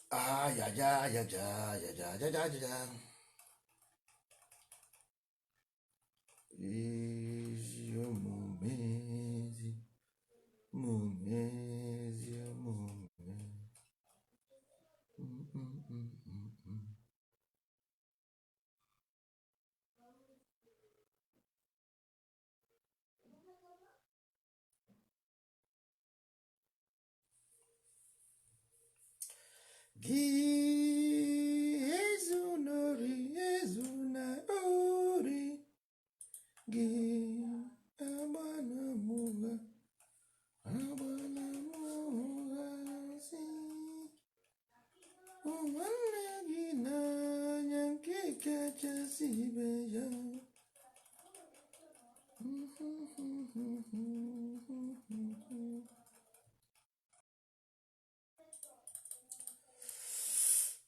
Ah, ya, ya, ya, ya, ya, ya, ya, ya, ya, ya. Ezi omume, ezi omume, ezi omume. Mm, mm, mm, mm, mm. Gị ezunori ezuna ori gị agbanamụgha agbanamụghazi nwanne gị n'anya nke kachasị ibe ya.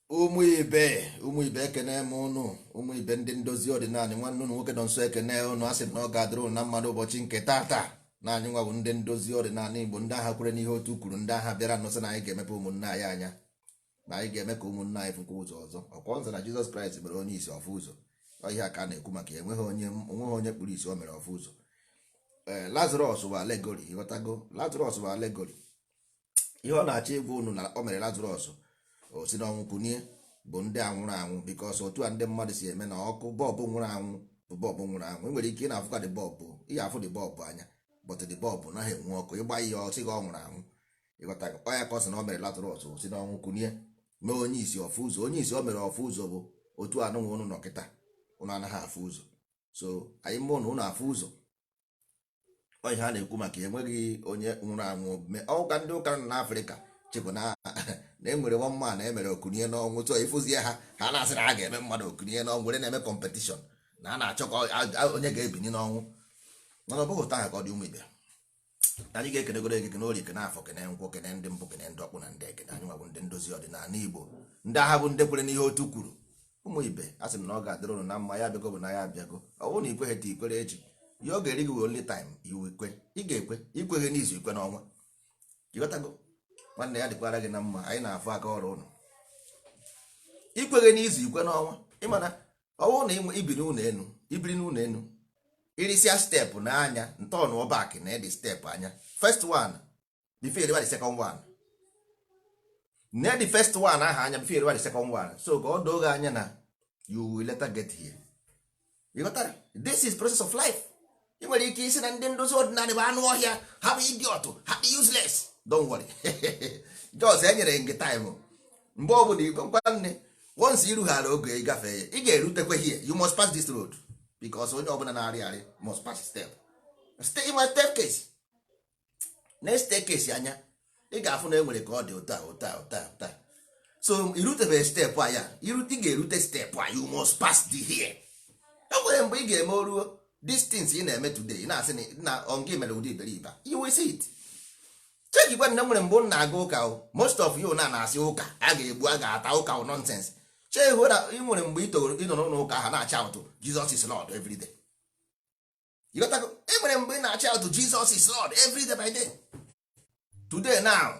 ụmụ ibe ekene m ụnụ, ụmụ ibe ndị ndozi ọdịnala, nwanne ụnụ nwoke nọ nso ekene ụnụ. Asị m na ọ ga-adịrị ụnụ na mmadụ ụbọchị nke tata na anyị nwa bụ ndị ndozi ọdịnala Igbo, ndị agha kwere n'ihe otu kwuru, ndị agha bịara nụsị na anyị ga-emepe ụmụnne anyị anya, na anyị ga-eme ka ụmụnne anyị fụkwa ụzọ ọzọ. Ọkwọ nzọ na Jizọs Kraịst mere onye isi ọfụ ụzọ. Ihe a ka a na-ekwu maka ya, enweghị onye kpuru isi o mere ọfụ ụzọ. Lazarọs bụ alegori, ịghọtago? Lazarọs bụ alegori. Ihe ọ na-achọ ịgwa ụnụ na o mere Lazarọs o si n'ọnwụ kunie bụ ndị anwụrụ anwụ, bikos otu a ndị mmadụ si eme na ọkụ bọlbụ nwụrụ anwụ bụ bọlbụ nwụrụ anwụ. E nwere ike ị na-afụka dị bọlbụ, ihe afụ dị bọlbụ anya, bọtụ dị bọlbụ naghị enwe ọkụ, ịgba ihe ọsị gị ọ nwụrụ anwụ. Ịghọtago? Ọ ya ka ọ sị na o mere Lazarọs o si n'ọnwụ kunie mee onye isi ọfụ ụzọ. Onye isi o mere ọfụ ụzọ bụ otu anụnwa ụnụ nọ kịta, ụnụ anaghị afụ ụzọ. So anyị mụ na ụnụ afụ ụzọ, ihe a na-ekwu maka enweghị onye nwụrụ anwụ. Ọụka ndị ụka nọ n'Afrịka chekwa na enwere nwa mma na emere okunie n'ọnwụ, tụọ ịfụzie ha na-asị na a ga-eme mmadụ okunie n'ọnwụ, were na-eme kọmpetishọn na a na-achọ ka onye ga-ebini n'ọnwụ. Mana ọ bụghị ụta ha ka ọ dị ụmụ ibe. Anyị ga-ekenegoro ekene ori, kene afọ, kene nkwụ, kene ndị mbụ, kene ndị ọkpụ na ndị ekene. Anyị nwa bụ ndị ndozi ọdịnala Igbo, ndị agha bụ ndị kwere n'ihe otu kwuru. Ụmụ ibe, a sị m na ọ ga-adịrị ụnụ na mma. Ya bịago bụ na ya abịago. Ọ bụrụ na ikweghị ta ikwere echi, ihe ọ ga-eri gị wee only time ikwe, ị ga-ekwe. Ikweghị n'izu, ikwe n'ọnwa. Ịghọtago? Nwanne ya dịkwara gị na mma. Anyị na-afụ aka ọrụ ụnụ. Ikweghị n'izu, ikwe n'ọnwa. Ịmana ọ bụrụ na ibiri n'ụlọ enu, irisia step n'anya ntọọnụ ọbak na edi step anya, first one before the second one, na the first one aha anya before the second one. So ka ọ doo gị anya na you will later get here. You got that? This is process of life. Ị nwere ike isi na ndị ndozi ọdịnala bụ anụ ọhịa, ha bụ idiot, ha dị useless. Don't worry. Just enyere gị time. Mgbe ọ bụla igwe ngwa nne, once irughara oge ịgafe ya, ị ga-erutekwe here. You must pass this road. Because onye ọbụla na-arị arị must pass step. Stay in my step case. Next staircase anya, ị ga-afụ na enwere ka ọ dị ụta. So irutebeghị step ya, ị ga-erute step a, you must pass the here. E nwere mgbe ị ga-eme oruo distance ị na-eme today, na-asị na ọngị mere ụdị iberibe, you will see it. Cheki gwa na nwere mbụ na-aga ụka, most of you na-asị ụka a ga-egbu, a ga-ata, ụka nonsense. Chee hụ na ị nwere mgbe ị nọ n'ụlọ ụka ha na-acha ụtụ Jesus is Lord every day. You got to go. Ị nwere mgbe ị na-acha ụtụ Jesus is Lord every day by day. Today now,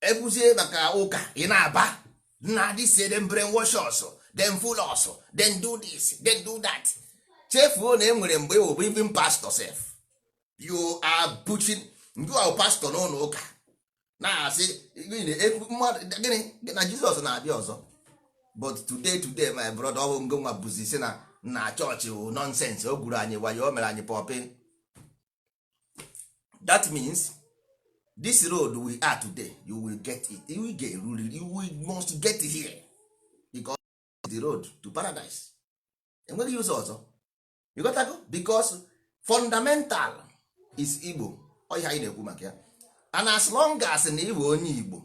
ekwuzie maka ụka ị na-aba na this them brainwash us, them fool us, then do this, then do that. Chefuo na e nwere mgbe ọ bụ even pastor self. You are pushing, you are pastor n'ụlọ ụka na-asị gịnị na Jesus na-abịa ọzọ. But today my brother, ọ bụ ngo nwa bụzi isi na chọọchị nonsense. O gwuru anyị wayo, o mere anyị pọpị. That means this road we are today, you will get it. You must get it here because it's the road to paradise. Enweghị ụzọ ọzọ. You got to go? Because fundamental is Igbo. Ọ ihe anyị na-ekwu maka ya. And as long as na Igbo onye Igbo,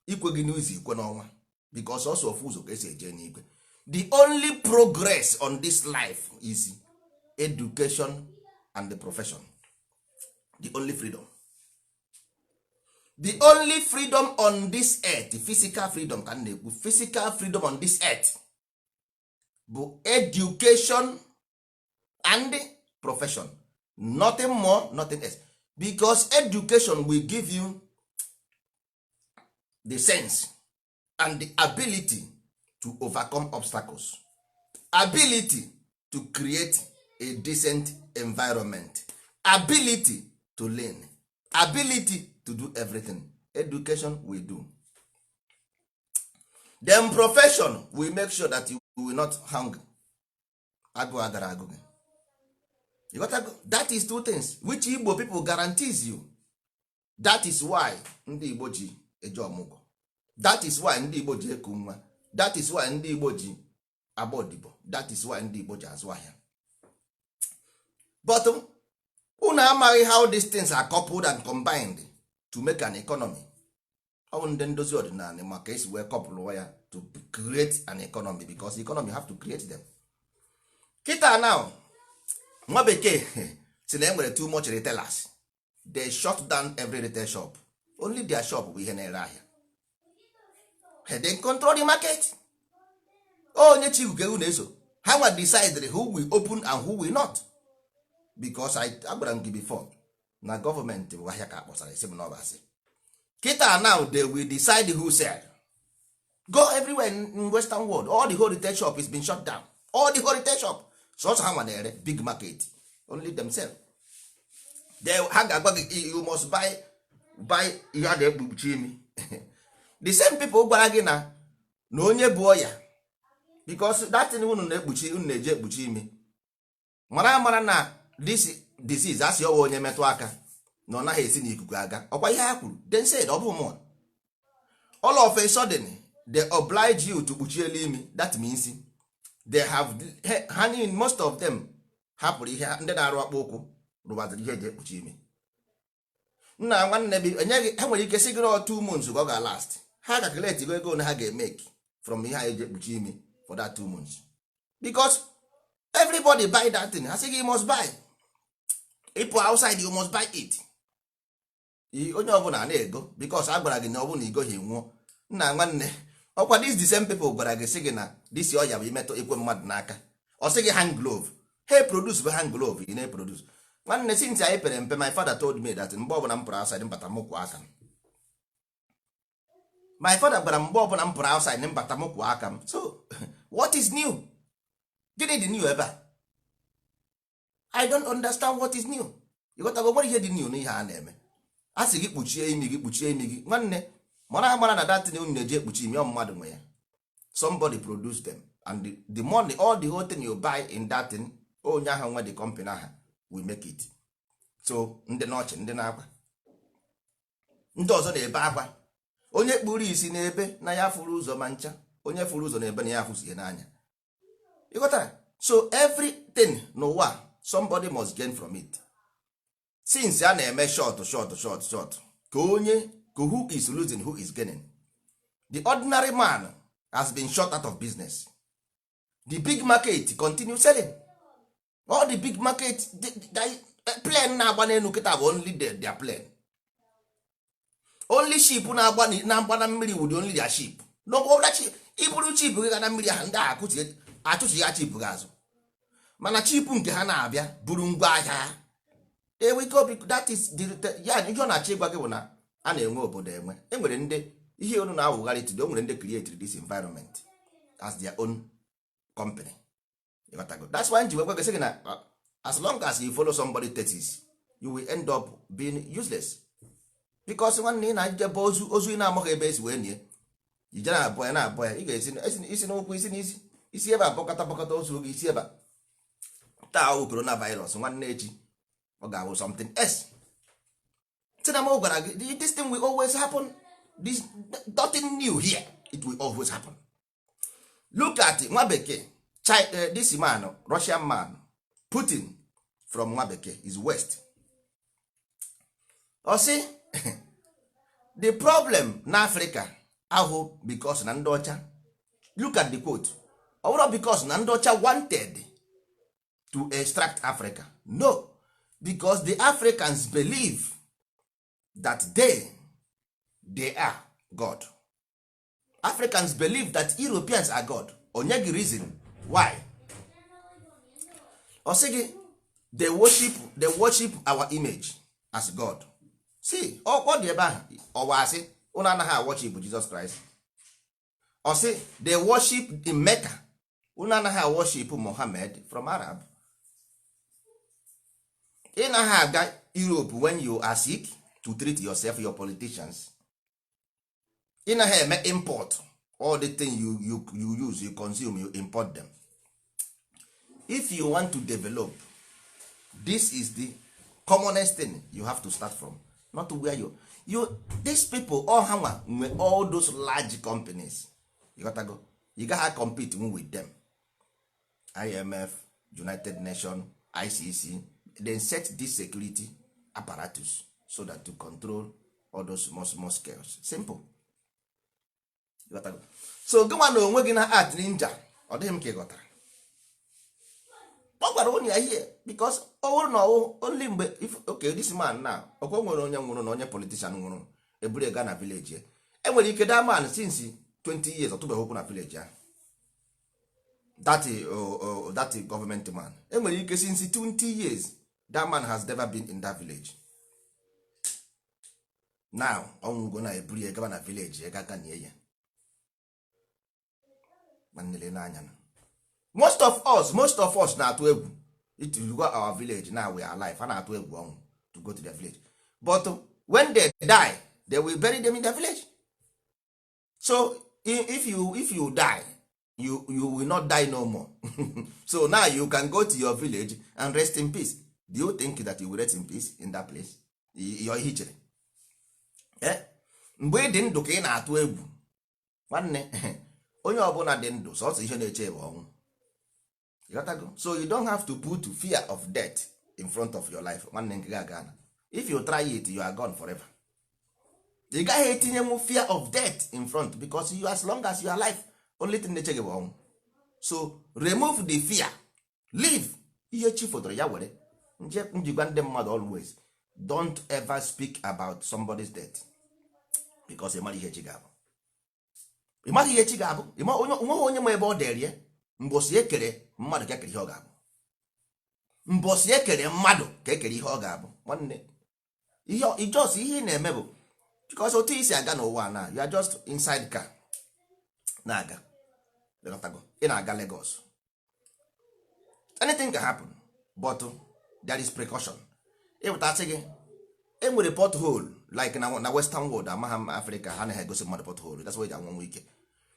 ikwe gị n'ụzọ ikwe n'ọnwa, because ọsọ ofu ụzọ ka esi eje n'igwe. The only progress on this life is education and the profession. The only freedom. The only freedom on this earth, physical freedom ka na-ekwu, physical freedom on this earth bụ education and profession. Nothing more, nothing else. Because education will give you the sense and the ability to overcome obstacles, ability to create a decent environment, ability to learn, ability to do everything. Education will do. Then profession will make sure that you will not hang. Agụ agara agụ gị. You got to go. That is two things which Igbo people guarantees you. That is why ndị Igbo ji eje ọmụgwọ. That is why ndị Igbo ji eku nwa. That is why ndị Igbo ji agba odibo. That is why ndị Igbo ji azụ ahịa. But unu amaghị how these things are coupled and combined to make an economy. Ọ ndị ndozi ọdịnala maka esi wee couple ya to create an economy, because economy have to create them. Kita now, nwa bekee si na enwere too much retailers. They shut down every retail shop. Only their shop bụ ihe na-ere ahịa. They control the market. Onye chikuke unu eso, ha nwa decide who will open and who will not. Because I gwara m gị before na government bụ ahịa ka akpọsara isi m na ọbasị. Kita now they will decide who sell. Go everywhere in Western world. All the whole retail shop is been shut down. All the whole retail shop. So also ha nwa na-ere big market. Only themselves. Ha ga-agwa gị you must buy ihe a na-ekpuchi imi. The same people gwara gị na onye bụ ọya, because that thing unu na-ekpuchi, unu na-eje ekpuchi imi, mara na this disease asị ọwa onye metụ aka na ọ naghị esi n'ikuku aga. Ọkwa ihe ha kwuru. Then said ọ bụ mmụọ. All of a sudden they oblige you to kpuchi elu imi. That means they have hanging, most of them hapụrụ ihe ndị na-arụ akpụ ụkwụ rụbaziri ihe eji ekpuchi imi. Nna nwanne bi enyeghị, ha nwere ike sị gị 2 months ka ọ ga-last. Ha calculate ego na ha ga-emeke from ihe a eji ekpuchi imi for that 2 months, because everybody buy that thing. Ha sị gị you must buy. Ịpụ outside you must buy it. Onye ọbụla na-ego, because a gwara gị na ọ bụrụ na igoghị nwụọ. Nna nwanne, ọkwa the same people gwara gị sị gị na this ọya bụ imetụ ikwe mmadụ n'aka. Ọ sị gị hand glove. Hey, produce bụ hand glove, ị na-eproduce. Nwanne, since anyị pere mpe, my father told me that mgbe ọbụla m pụrụ outside mbata m kwụ aka m. My father gwara mgbe ọbụla m pụrụ outside mbata m kwụ aka m. So what is new? Gịnị dị new ebe a? I don't understand what is new. You got to go, ihe dị new n'ihe a na-eme. A sị gị kpuchie imi gị, kpuchie imi gị. Nwanne, mara na that thing unu na-eji ekpuchi imi, ọ mmadụ nwe ya. Somebody produce them, and the money, all the whole thing you buy in that thing, onye ahụ nwe the company ahụ will make it. So ndị n'ọchị, ndị na-akwa, ndị ọzọ na-ebe akwa. Onye kpuru isi na-ebe na ya furu ụzọ ma ncha. Onye furu ụzọ na-ebe na ya afụsie n'anya. You got that? So everything n'ụwa, somebody must gain from it. Since a na-eme short ka onye, who is losing, who is gaining? The ordinary man has been shut out of business. The big market continue selling. All the big market, plane na-agba n'elu kịta bụ only their plane. Only ship na-agba na mmiri wụ only their ship. No, iburu chip gị ga na mmiri ahụ, ndị achụchi ya chip gị azụ. Mana chip nke ha na-abịa buru ngwa ahịa ha. We go, that is ya ihe ọ na-achọ ịgwa gị bụ na a na-enwe obodo enwe. Enwere ndị ihe unu na-awụgharị today, o nwere ndị create this environment as their own company. That's why nji wegwe gị na as long as you follow somebody thesis, you will end up being useless. Because nwanne ị na-ejebe ozu ị na-amaghị ebe esi wee nie, ije na-abụ ya, ị ga-esi isi n'ụkwụ, isi n'isi, isi ebe a bọkọta ozu oge, isi ebe a taa ọwụ coronavirus. Nwanne echi ọ ga-awụ something else. Tinamo gwara gị, this thing will always happen. This nothing new here. It will always happen. Look at nwa bekee, this man, Russian man, Putin from nwa bekee is West. Or see, the problem na Africa ahụ because na ndị ọcha. Look at the quote. Ọ bụrụ because na ndị ọcha wanted to extract Africa. No, because the Africans believe that they are God. Africans believe that Europeans are God. Onye gị reason why? Ọ sị gị they worship our image as God. See, ọ dị ebe ahụ ọwa asị unu anaghị worship Jesus Christ. Ọ sị they worship in Mecca. Unu anaghị worship Mohammed from Arab. Ị naghị aga Europe when you are sick to treat yourself, your politicians. Ị naghị eme import all the things you use, you consume, you import them. If you want to develop, this is the commonest thing you have to start from. Not to where you these people all hang with all those large companies. You gotta go. You gotta compete with them. IMF, United Nations, ICC, then set this security apparatus so that to control all those small scales. Simple. You gotta go. So go on onwe gị na art ninja. Ọ dịghị m ka ị ghọtara. Ọ gwara onye ya here because ọ na only mgbe if okay this man now ọkwa nwere onye nwụrụ na onye politician nwụrụ eburu ega na village ya. Enwere ike that man since 20 years ọtụbeghị okwu na village ya. That government man. Enwere ike since 20 years that man has never been in that village. Now ọnwụgo na eburu ega na village ega ka nie ya. Manele n'anya. Most of us na-atụ egwu it will go our village now we are alive. Ha na-atụ egwu ọnwụ to go to their village. But when they die, they will bury them in their village. So if you die, you will not die no more. So now you can go to your village and rest in peace. Do you think that you will rest in peace in that place? You're hichere. Mgbe ị dị ndụ ka ị na-atụ egwu nwanne onye ọbụla dị ndụ sọsọ ihe na-eche bụ ọnwụ. So you don't have to put fear of death in front of your life. Nwanne nke ga-aga. If you try it, you are gone forever. You gaghị etinye fear of death in front because you as long as you are alive, only thing na-eche gị bụ ọnwụ. So remove the fear. Live. Ihe chi fotoro ya were. Njikwa ndị mmadụ always don't ever speak about somebody's death because ịmara ihe chi ga-abụ. Ịmara ihe chi ga-abụ. Nweghị onye ma ebe ọ dere mbosi ekere mmadụ ka ekere ihe ọ ga-abụ. Mbosi ekere mmadụ ka ekere ihe ọ ga-abụ. Nwanne ihe na-eme bụ because otu isi aga n'ụwa na you are just inside car na-aga ị na-aga Lagos. Anything can happen but there is precaution. Ịpụtasị gị enwere pothole like na western world amagha m Africa ha na-egosi mmadụ pothole. That's why they anwụ ike.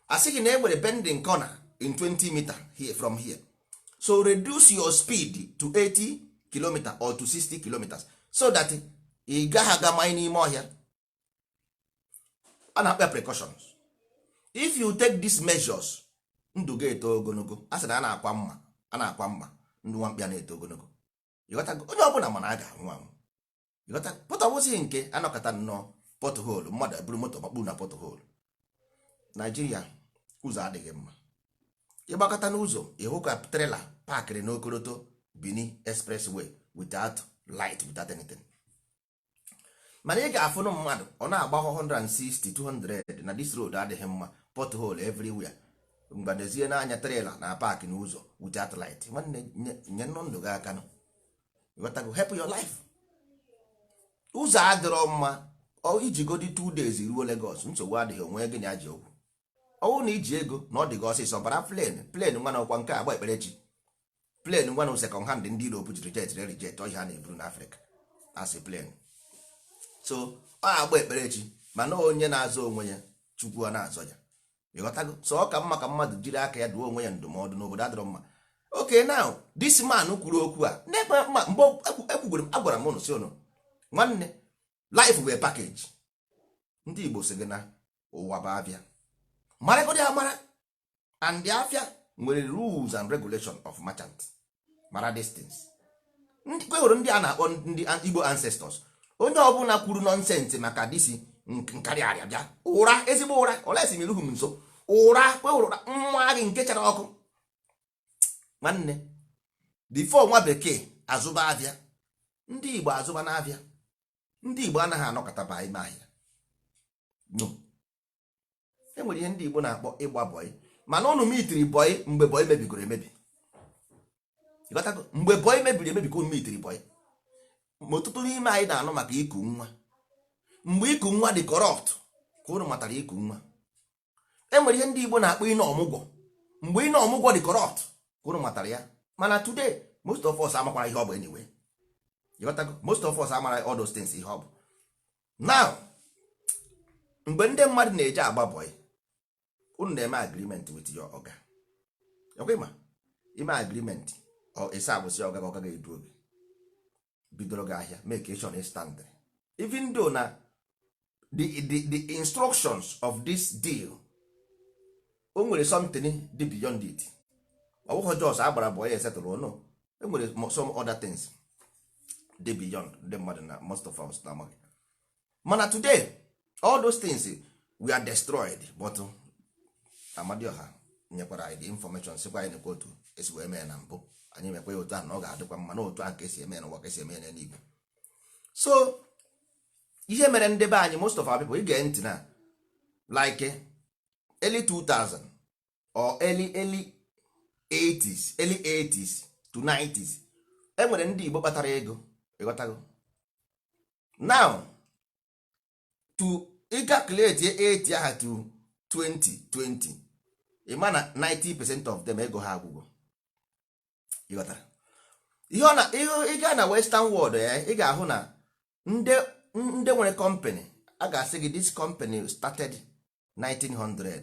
Asị gị na enwere bending corner in 20 meters here from here. So reduce your speed to 80 kilometers or to 60 kilometers so that ị gaghị aga manye n'ime ọhịa. A na-akpa precautions. If you take these measures, ndụ ga-eto ogologo. A sị na a na-akwa mma ndụ nwamkpịa na-eto ogologo. Onye ọbụla mana a ga-anwụ anwụ. Pọtọbụzi nke anọkọta nnọọ pothole mmadụ eburu moto makpuru na pothole. Nigeria ụzọ adịghị mma. Ịgbakọta n'ụzọ ịhụ ka trailer parkịrị n'okoroto Benin expressway without light, without anything. Mana ị ga-afụnụ mmadụ ọ na-agba 160 200 na this road adịghị mma, pothole everywhere. Mgbadezie n'anya trailer na park n'ụzọ without light. Nwanne nye ndụ gị aka nọ. Help your life. Ụzọ adịrọ mma iji godi 2 days ruo Lagos nsogbu adịghị onwe gị na-aji okwu. Ọwụ na iji ego na ọ dị gị ọsịsọ bara plane nwa na ọkwa nke agba ekperechi plane nwa na second hand ndị Europe jiri reject ọhịa ha na-eburu n'Africa as a plane. So ọ agba ekperechi mana onye na-azọ onwe ya Chukwu na-azọ ya. Ịghọtago? So ọ ka mma ka mmadụ jiri aka ya duo onwe ya ndụmọdụ n'obodo adịrọ mma. Okay, now this man kwuru okwu a n'ebe mgbe ekwugoro agwara m ụnụ si ụnụ nwanne life wee package. Ndị Igbo sị gị na ụwa bụ abịa marakodi amara and the afia nwere rules and regulation of merchant mara distance. Ndị kwehụrụ ndị a na-akpọ ndị Igbo ancestors onye ọbụla kwuru nonsense maka disi nkarị arịa bịa ụra ezigbo ụra olesi miruhu m nso ụra ụra nwa gị nke chara ọkụ nwanne bifo nwa bekee azụba abịa ndị Igbo azụba n'abịa ndị Igbo anaghị anọkọtaba ime ahịa no enwere ihe ndị Igbo na-akpọ ịgba bọyị mana ụnụ mitiri bọyị mgbe bọyị mebigoro emebi mgbe bọyị mebiri emebi ka ụnụ mitiri bọyị ma ọtụtụ n'ime anyị na-anụ maka iku nwa mgbe iku nwa dị corrupt ka ụnụ matara iku nwa enwere ihe ndị Igbo na-akpọ ine ọmụgwọ mgbe ine ọmụgwọ dị corrupt ka ụnụ matara ya mana today most of us amakwara ihe ọ bụ anyway most of us amara all those things ihe ọ bụ now mgbe ndị mmadụ na-eje agba bọyị unu na-eme agreement with your oga ekwema ime agreement ịsa agbụsị ọga ka ọga ga-edu oge bidoro gị ahịa make sure stand even though na the instructions of this deal o nwere something dị beyond it ọ bụghị jos agbara bọyị esetụrụ no e nwere some other things dị beyond ndị mmadụ na most of us na mana today all those things we are destroyed but Amadioha nyekwara anyị the information sikwa anyị nekwa otu esi wee mee na mbụ anyị mekwa ya otu ahụ na ọ ga-adịkwa mma na otu ahụ ka esi eme n'ụwa ka esi eme ya n'igwe so ihe mere ndị be anyị most of our people ige ntị na like early 2000 or early 80s to 90s enwere ndị Igbo kpatara ego ịghọtago now to calculate 80 aha to 2020 ịma na 90% of them ego ha agwụgo ịghọtara ị gaa na western world ya ị ga-ahụ na ndị nwere company a ga-asị gị this company started 1900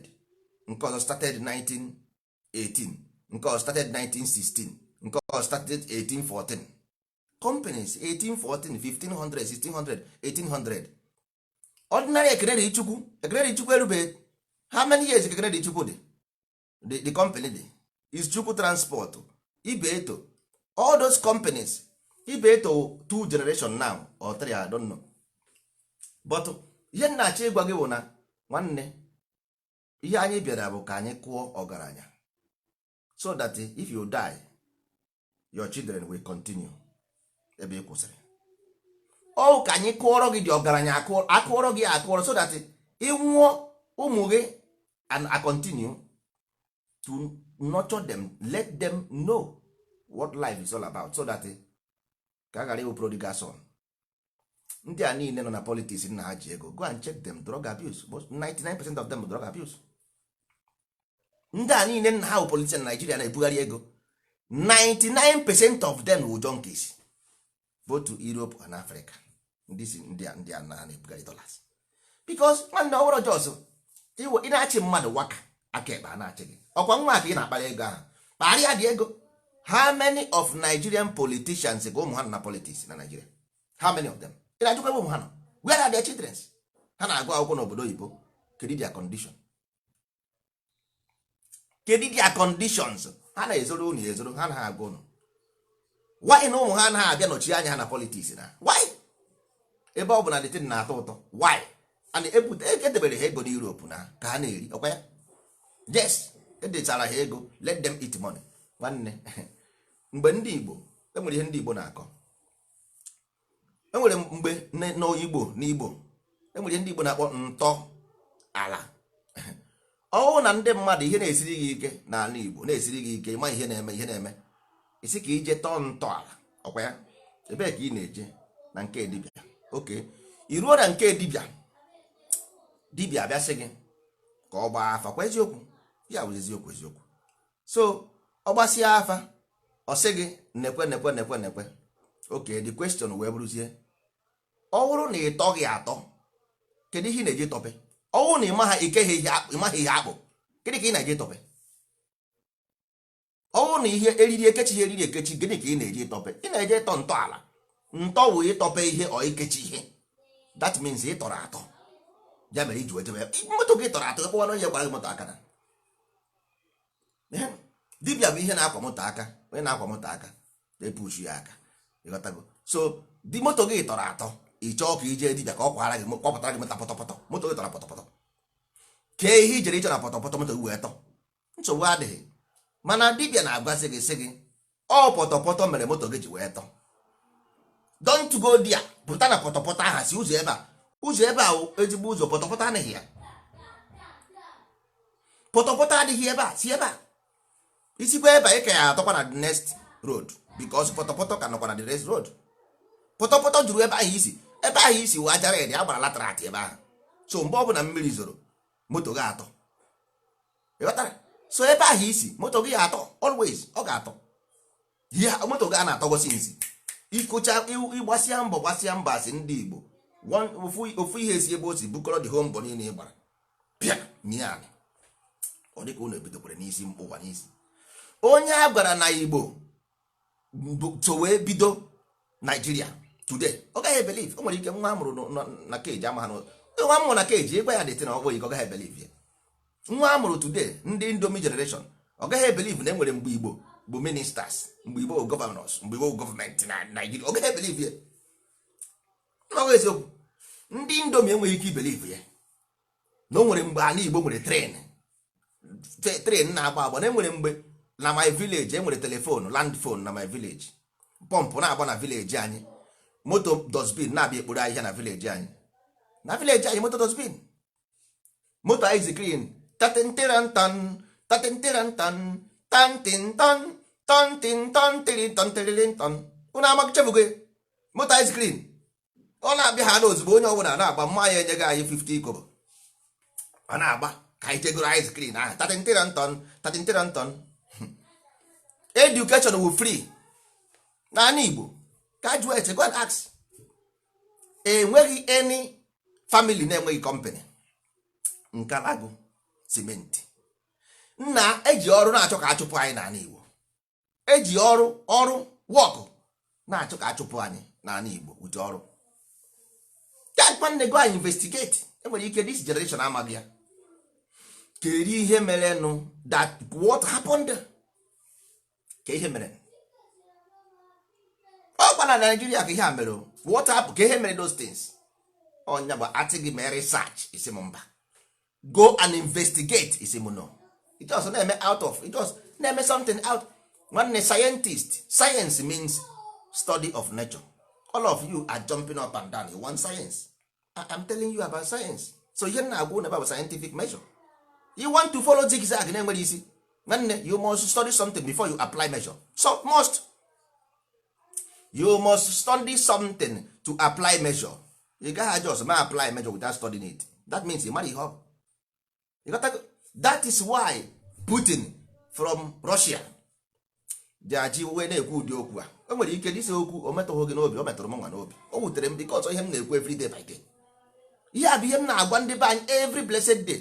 nke ọzọ started 1918 nke ọzọ started 1916 nke ọzọ started 1814 companies 1814 1500 1600 1800 ordinary ekenere Ichukwu erube how many years ekenere Ichukwu dị the company dị is Chukwu transport Ibeto all those companies Ibeto 2 generation now or 3 I don't know but ihe nna-achọ ịgwa gị bụ na nwanne ihe anyị bịara bụ ka anyị kụọ ọgaranya so that if you die your children will continue ebe ị kwụsịrị ọ ka anyị kụọrọ gị dị ọgaranya akụọrọ gị akụọrọ so that ị nwụọ ụmụ gị and I continue to nurture them let them know what life is all about so that ka a ghara ịwụ prodigal son ndị a niile nọ na politics nna ha ji ego go and check them drug abuse 99% of them drug abuse ndị a niile nna ha bụ politician Nigeria na-ebugharị ego 99% of them wụ junkies both to Europe and Africa ndị a na-ebugharị dollars because nwanne ọhụrụ jos ị na-achị mmadụ waka aka ekpe a na-achị gị ọkwa nwa aka ị na-akpara ego ahụ kparịa dị ego how many of Nigerian politicians ka ụmụ ha nọ na politics na Nigeria how many of them ị na-ajụkwa ebe ụmụ ha nọ where are their children ha na-agụ akwụkwọ n'obodo oyibo kedu their condition kedu their conditions ha na-ezoro unu ezoro ha na-agụ unu why na ụmụ ha anaghị abịa nọchi anya ha na politics na why ebe ọ bụ na detin na-atọ ụtọ why and edebere ha ego n'Europe na ka ha na-eri ọkwa ya yes edechara ha ego let them eat money nwanne mgbe ndị Igbo enwere ihe ndị Igbo na-akọ enwere mgbe n'Igbo enwere ihe ndị Igbo na-akpọ ntọ ala ọwụ na ndị mmadụ ihe na-esiri gị ike n'ala Igbo na-esiri gị ike ịma ihe na-eme isi ka ije tọọ ntọala ọkwa ya ebee ka ị na-eje na nke dibịa oke iruo na nke dibịa bịasị gị ka ọ gbaa afa kwa eziokwu ya bụ eziokwu so ọ gbasịa afa ọ sị gị nekwe oke the question wee bụrụzie ọ bụrụ na ịtọ gị atọ kedu ihe ị na-eji tọpe ọ bụrụ na ịmaghị ihe akpụ kedu ka ị na-eji tọpe ọ bụrụ na ihe eriri ekechi gịnị ka ị na-eji tọpe ị na-eje ịtọ ntọala ntọ wụ ịtọpe ihe ọ ikechi ihe that means ị tọrọ atọ ya mere iji wetebe moto gị tọrọ atọ ekpọwa onye gwara gị moto aka na dibịa bụ ihe na-akwa moto aka onye na-akwa moto aka na-epushu ya aka ịghọtago so di moto gị tọrọ atọ ị chọọ ka ije dibịa ka ọ kwara gị kpọpụtara gị meta pọtọpọtọ moto gị tọrọ pọtọpọtọ kee ihe ijere ịchọ na pọtọpọtọ moto gị wee tọ nsogbu adịghị mana dibịa na-agwazi gị sị gị ọ pọtọpọtọ mere moto gị ji wee tọ don't go there pụta na pọtọpọtọ aha si ụzọ ebe a ezigbo ụzọ pọtọpọtọ anaghị ya pọtọpọtọ adịghị ebe a si ebe a isikwa ebe a ị ka ya atọkwa na the next road because pọtọpọtọ ka nọkwa na the next road pọtọpọtọ juru ebe ahụ isi wee ajara ede agbara latrat ebe ahụ so mgbe ọbụla mmiri zoro moto gị atọ ịghọtara so ebe ahụ isi moto gị atọ always ọ ga-atọ ya moto gị a na-atọgosi nsi ịkụcha ịgbasịa mbọ asị ndị Igbo ofu ihe esi ebe o si bukọrọ dị home mbọ niile ị gbara pịa nye anyị ọ dịka unu ebidokwere n'isi mkpụwa n'isi onye a gwara na Igbo so wee bido Nigeria today ọ gaghị ebelieve o nwere ike nwa amụrụ na keji ama ha nwa amụrụ na keji ịgwa ya dịtị na ọgbọ ike ọ gaghị ebelieve ya nwa amụrụ today ndị Indomie generation ọ gaghị ebelieve na e nwere mgbe Igbo bụ ministers mgbe Igbo bụ governors mgbe Igbo bụ gọọmenti na Nigeria ọ gaghị ebelieve ya n'ọgụ eziokwu ndị Indomie enweghị ike ibelieve ya na o nwere mgbe ana Igbo nwere tren na-agba agba na enwere mgbe na my village enwere telefonu land phone na my village pọmpụ na-agba na village anyị moto dustbin na-abịa ekporo ahịhịa na village anyị moto dustbin moto ice cream tatintirantan tatintirantan tantintan tantintan tirintan unu amachefugo moto ice cream ọ na-abịa ha n'ozugbo onye ọbụla na-agba mmanya enyeghị anyị 50 kobo ọ na-agba ka anyị tegoro ice cream ahụ tatintirantan education wu free n'ala Igbo graduate go and ask enweghị any family na-enweghị company nkalago simenti nna eji ọrụ na-achọ ka achụpụ anyị n'ala Igbo eji ọrụ wọkụ na-achọ ka achụpụ anyị n'ala Igbo ụdị ọrụ nwanne go anyị investigate enwere ike this generation amaghị ya kedu ihe mere nụ that what happened ka ihe mere ọ gwa na Nigeria ka ihe a mere what happened ka ihe mere those things onya bụ atị gị mere research isi m mba go and investigate isi m no it just na-eme out of it just na-eme something out nwanne science means study of nature all of you are jumping up and down you want science I'm telling you about science so ihe na-agwa unu about scientific measure you want to follow zigzag na-enwere isi nwanne you must study something before you apply measure so you must study something to apply measure you gaghị just ma apply measure without studying it that means you marry her that is why Putin from Russia ji wee na-ekwu ụdị okwu a o nwere ike dịsi okwu o metụghị gị n'obi o metụrụ m nwa n'obi o wutere m because ihe m na-ekwu every day by day ihe a bụ ihe m na-agwa ndị be anyị every blessed day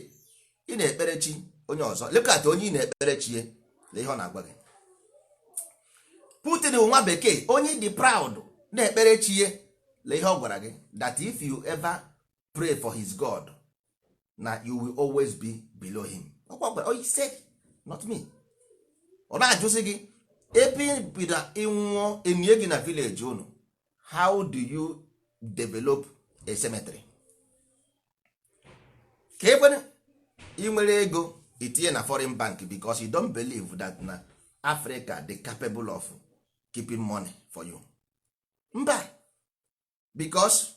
ị na-ekpere chi onye ọzọ lekọta onye ị na-ekpere chie na ihe ọ na-agwa gị Putin nwa bekee onye dị proud na-ekpere chie na ihe ọ gwara gị that if you ever pray for his God na you will always be below him he said not me ọ na-ajụsị gị ebe bido ịnwụọ enye gị na village unu how do you develop a cemetery ka ekwene ị nwere ego itinye na foreign bank because you don't believe that na Africa dey capable of keeping money for you mba because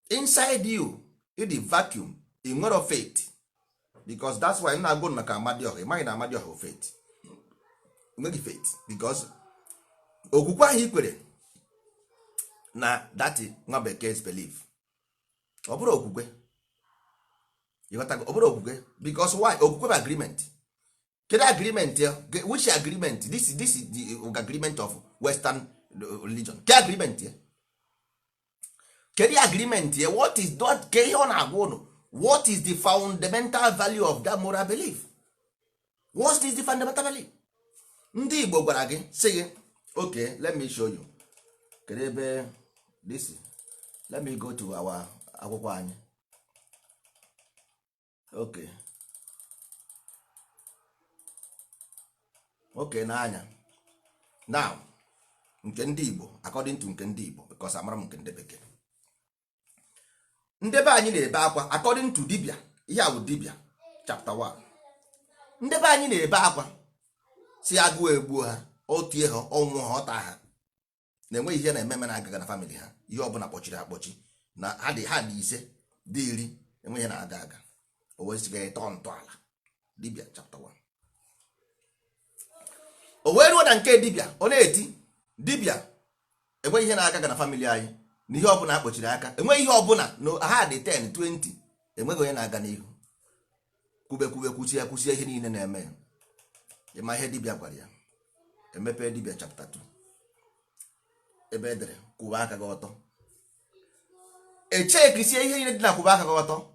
inside you the vacuum in nwere of faith because that's why na agụ maka Amadioha ịmaghị na Amadioha faith nweghị faith because okwukwe ahụ ikwere na that nwa bekee's belief ọ bụrụ okwukwe ọ bụrụ okwukwe because why okwukwe bụ agreement kedu agreement which agreement this is the agreement of Western religion ke agreement kedu agreement what is that ke ihe ọ na-agwa ụnụ what is the fundamental value of that moral belief what is the fundamental value ndị Igbo gwara gị sị gị okay let me show you kedu ebe this let me go to our akwụkwọ anyị okay n'anya now nke ndị Igbo according to nke ndị Igbo because amara m nke ndị bekee ndị be anyị na-ebe akwa according to dibia. Ihe a bụ dibia chapter 1. ndị be anyị na-ebe akwa si agụụ egbuo ha, otie ha, ọnwụ ha, ọta ha, na-enweghị ihe na-eme na-agaga na family ha. Ihe ọbụla kpọchiri akpọchi na ha dị ise dị iri, enweghị na-aga aga. O wee siga ịtọ ntọala dibia chapter 1. O wee ruo na nke dibia, ọ na-eti dibia enweghị ihe na-agaga na family anyị, na ihe ọbụla akpọchiri aka, enweghị ihe ọbụla no ha dị 10 20, enweghị onye na-aga n'ihu. Kwube kwuchie ihe niile na-eme. Ịma ihe dibia gwara ya, emepe dibia chapter 2 ebe edere kwụba aka gị ọtọ. Echekisie ihe niile dị na kwụba aka gị ọtọ.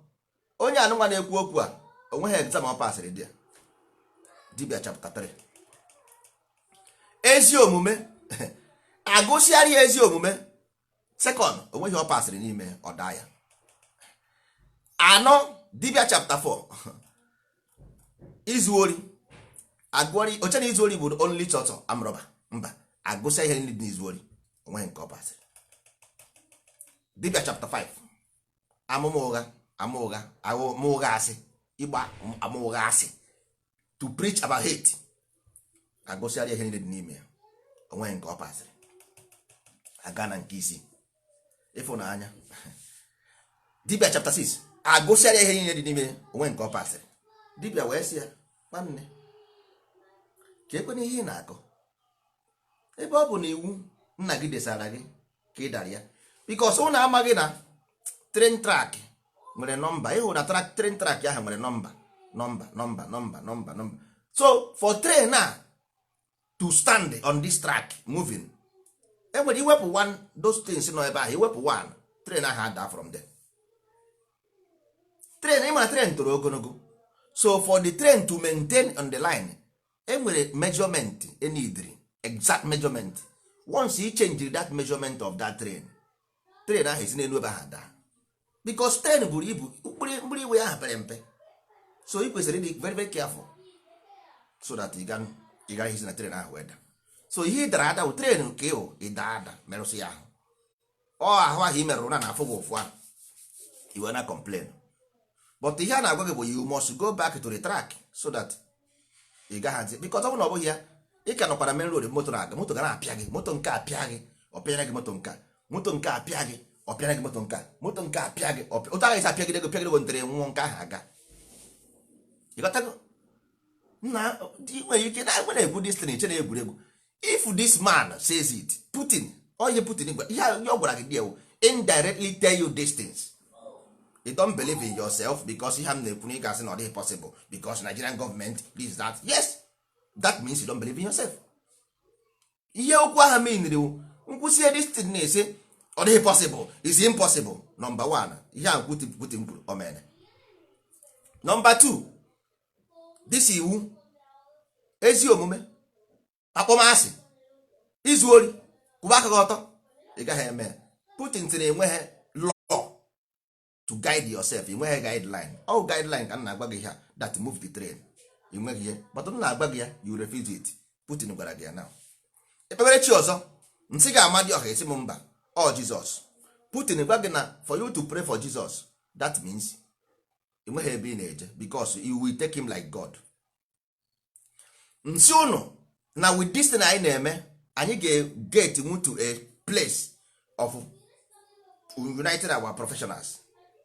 Onye anụnwa na-ekwu okwu a onweghị exam ọ pasịrị dị ya. Dibia chapter 3. Ezi omume agụsịarị ezi omume. Second, onweghị ọ pasịrị n'ime ọ daa ya. Anọ, dibia chapter 4. Izu ori agụọrị oche na izu ori bụ only chọtọ amrọba. Mba, agụsịa ihe niile dị n'izu ori onweghị nke ọ pasịrị. Dibia chapter 5. Amụma ụgha asị, ịgba ama ụgha asị, to preach about hate. Agụsịarị ihe niile dị n'ime ya onweghị nke ọ pasịrị. Aga na nke isi ịfụnanya. Dibia chapter 6. Agụsịarị ihe niile dị n'ime ya onweghị nke ọ pasịrị. Dibia wee sị ya, nwanne ka ekwe n'ihe ị na-akọ, ebe ọ bụ na iwu nna gị desara gị ka ị dara ya, because ụnụ amaghị na train track nwere nọmba. Ịhụ na train track ahụ nwere nọmba. So for train to stand on this track moving, enwere iwepụ one those things nọ ebe ahụ, iwepụ one, train ahụ ada from there. Train ịmara train toro ogologo. So for the train to maintain on the line, enwere measurement enidri, exact measurement. Once you change that measurement of that train ahụ esi n'elu ebe ahụ ada, because train buru ibu, mkpụrụ iwe ahụ pere mpe. So ị kwesịrị ịdị very very careful so that ị gaghị esi na train ahụ weda. So ihe ị dara ada bụ train nke ịda ada merụsị ya ahụ. Ahụ ị merụrụ na afọ gị ụfụ ahụ, iwe na complain. But ihe a na-agwa gị bụ you must go back to the track so that ị gaghị, because ọ bụ na ọ bụghị ya, ị ka nọkwara main road, moto na-aga, moto ga na-apịa gị, moto nke apịa gị ọpịara gị, moto nke apịa gị ọpịara gị, moto nke apịa gị otu agaghị apịa gị ego, pịa gị ntere nwụọ nke ahụ aga. Ịghọtago na nwere ike na nwere egwu destiny che na egwuregwu. If this man says it, Putin, onye Putin gwa ihe ọ gwara gị dị indirectly tell you these things. You don't believe in yourself because you have na-ekwu na not possible because Nigerian government this that. Yes, that means you don't believe in yourself. Ihe okwu ahụ meanri nkwụsie this thing na-ese ọ dịghị possible, is impossible. Number 1, ihe ahụ Putin kwuru o mere. Number 2, this iwu ezi omume, akpọmasị, izu ori, kwụba aka gị ọtọ, ị gaghị eme. Putin tiri enweghị law to guide yourself, enweghị guideline. All guideline ka m na-agba gị ha that move the train, enweghị ihe, but m na-agba gị ya you refuse it. Putin gwara gị ya now. Ekpebere chi ọzọ nsị ga-ama dị ọha esi m mba ọ Jesus. Putin gwa gị na for you to pray for Jesus, that means enweghị ebe ị na-eje because you will take him like God. Nsi ụnụ na with this thing anyị na-eme, anyị ga-get to a place of united our professionals.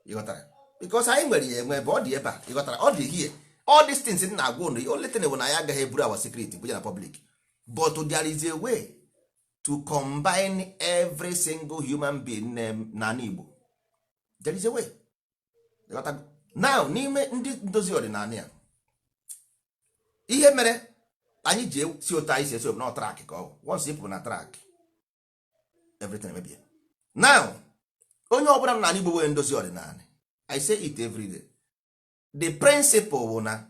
You got that? Because anyị nwere ya enwe ebe ọ dị ebe a, you got that? Ọ dị here. All these things dị na-agwa ụnụ, only thing bụ na anyị agaghị eburu our secret bụ ya na public, but there is a way to combine every single human being na Igbo. There is a way. You got that? Now n'ime ndị ndozi ọdịnala ya, ihe mere anyị ji si otu anyị si esi na track ka ọ once ịpụ na track everything mebie. Now onye ọbụla na Igbo nwere ndozi ọdịnala, I say it every day. The principle bụ na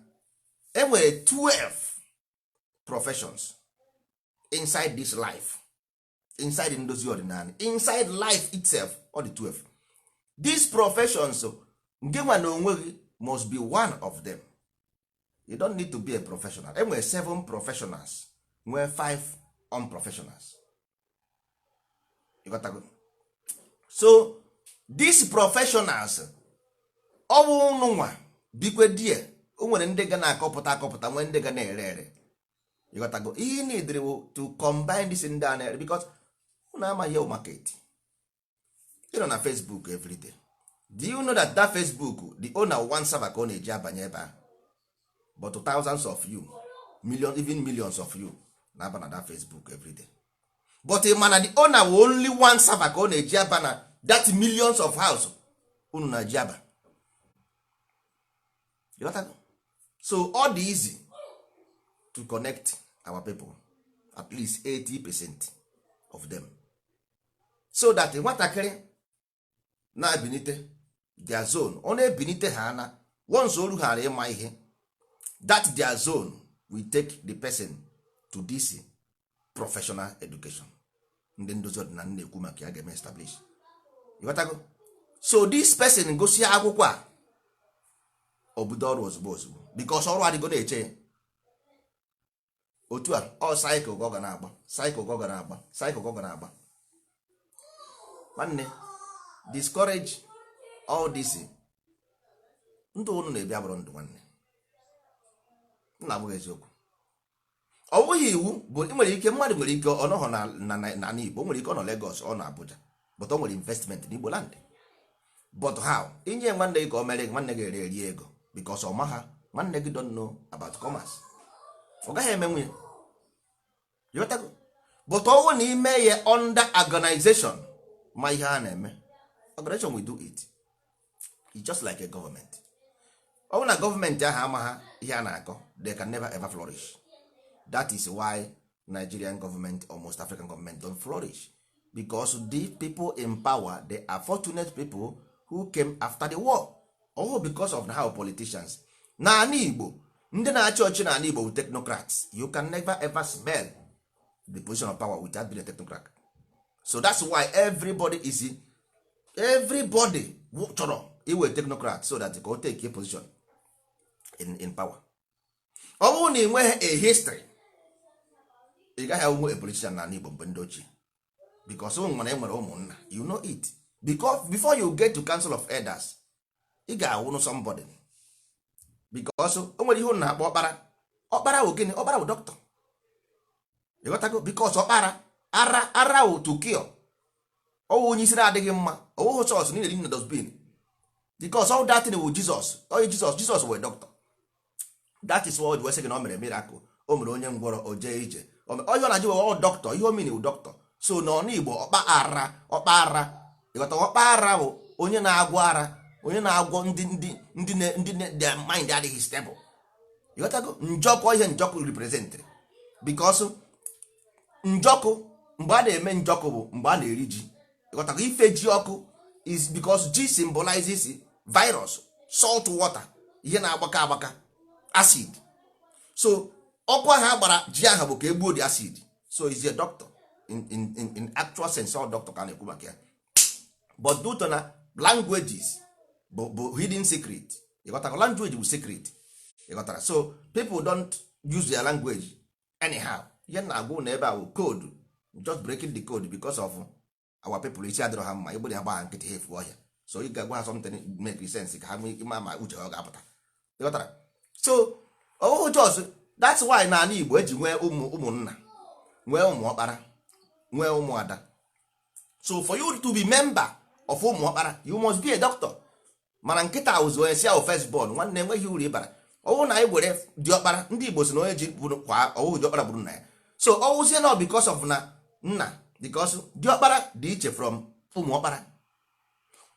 enwere 12 professions inside this life, inside ndozi ọdịnala, inside life itself, all the 12. These professions nke nwa na onwe gị must be one of them. You don't need to be a professional. Enwere 7 professionals, nwee 5 unprofessionals. You got to go. So these professionals ọ bụ ụnụ nwa bikwe die o nwere ndị ga na-akọpụta nwee ndị ga na-ere ere ịghọtago ihe needre to combine this ndị a na-ere because ụnụ amaghị market ịnọ na Facebook every day. Do you know that Facebook the owner one server ka ọ na-eji abanye ebe ahụ but thousands of you millions even millions of you na-aba na that Facebook every day but mana the owner only one server ka ọ na-eji aba na that millions of house unu na-eji aba. So all the easy to connect our people at least 80% of them so that nwatakịrị na-ebinite their zone ọ na-ebinite ha na once olu ghara ịma ihe that their zone will take the person to this professional education ndị ndozi ọdịnala na-ekwu maka ya ga-eme establish. So this person gosi akwụkwọ a obodo ọrụ ozugbo because ọrụ adịgo na-eche ya otu a ọ cycle ga ọ ga na-agba nwanne discourage all this ndụ unu na-ebi abụrụ ndụ nwanne nna abụghị eziokwu ọ bụghị iwu bụ nwere ike mmadụ nwere ike ọ nọghọ na Igbo nwere ike ọ nọ Lagos ọ nọ Abuja but ọ nwere investment n'Igbo land but how inye nwanne gị ka o mere nwanne gị eri ego because ọ maha nwanne gị don't know about commerce ọ gaghị eme nwunye yotago but ọwụ na ime ya under organization ma ihe a na-eme organization will do it. It's just like a government. Ọ na gọọmenti ahụ amaha ihe a na-akọ they can never ever flourish. That is why Nigerian government or most African government don't flourish because the people in power they are fortunate people who came after the war or because of how politicians n'ala Igbo ndị na-achị ọchị n'ala Igbo with technocrats you can never ever smell the position of power without being a technocrat. So that's why everybody chọrọ iwe technocrat so that go take a position in power. Ọ bụrụ na ị nweghị a history ị gaghị enwe a politician n'ala Igbo mgbe ndị ochie because ụmụ na enwere ụmụnna you know it because before you get to council of elders ị ga-awụnụ somebody because o nwere ihe ụnụ na-akpọ ọkpara wụ gịnị ọkpara wụ doctor ịghọtago because ọkpara ara wụ to cure ọwụ onye isi na-adịghị mma ọwụhụ chọs niile dị na dosbin because all that thing wụ Jesus were doctor. That is what we say na o mere miracle o mere onye ngwọrọ o jee ije onye ọ na-ajụ ọ doctor ihe o mean wụ doctor. So n'ọnụ Igbo ọkpa ịghọta ọkpa ara bụ onye na-agwọ ara onye na-agwọ ndị their mind adịghị stable ịghọtago njọkụ ihe njọkụ represent because njọkụ mgbe a na-eme njọkụ bụ mgbe a na-eri ji ịghọtago ife ji ọkụ is because ji symbolizes virus salt water ihe na-agbaka acid. So ọkụ ahụ agbara ji ahụ bụ ka egbuo the acid. So is a doctor in actual sense all doctor ka na-ekwu maka ya but due to na languages bụ hidden secret ịghọtara language bụ secret ịghọtara so people don't use their language anyhow ihe na-agwụ na ebe a bụ code just breaking the code because of our people isi adịrọ ha mma igbe ha gbaa nkịtị ha efu ọhịa so ị ga-agwa ha something make sense ka ha nwee ike ma uche ha ga-apụta ịghọtara so ọwụhụ jos that's why na ala Igbo eji nwee ụmụnna nwee ụmụ ọkpara nwee ụmụ ada. So for you to be member of ụmụ ọkpara you must be a doctor. Mana nkịta ụzọ onye si ahụ first born nwanne enweghị uru ịbara ọwụ na anyị were diọkpara ndị Igbo si na onye ji kwa ọwụ diọkpara bụrụ nna ya so ọwụzie na because of na nna because diọkpara dị iche from ụmụ ọkpara.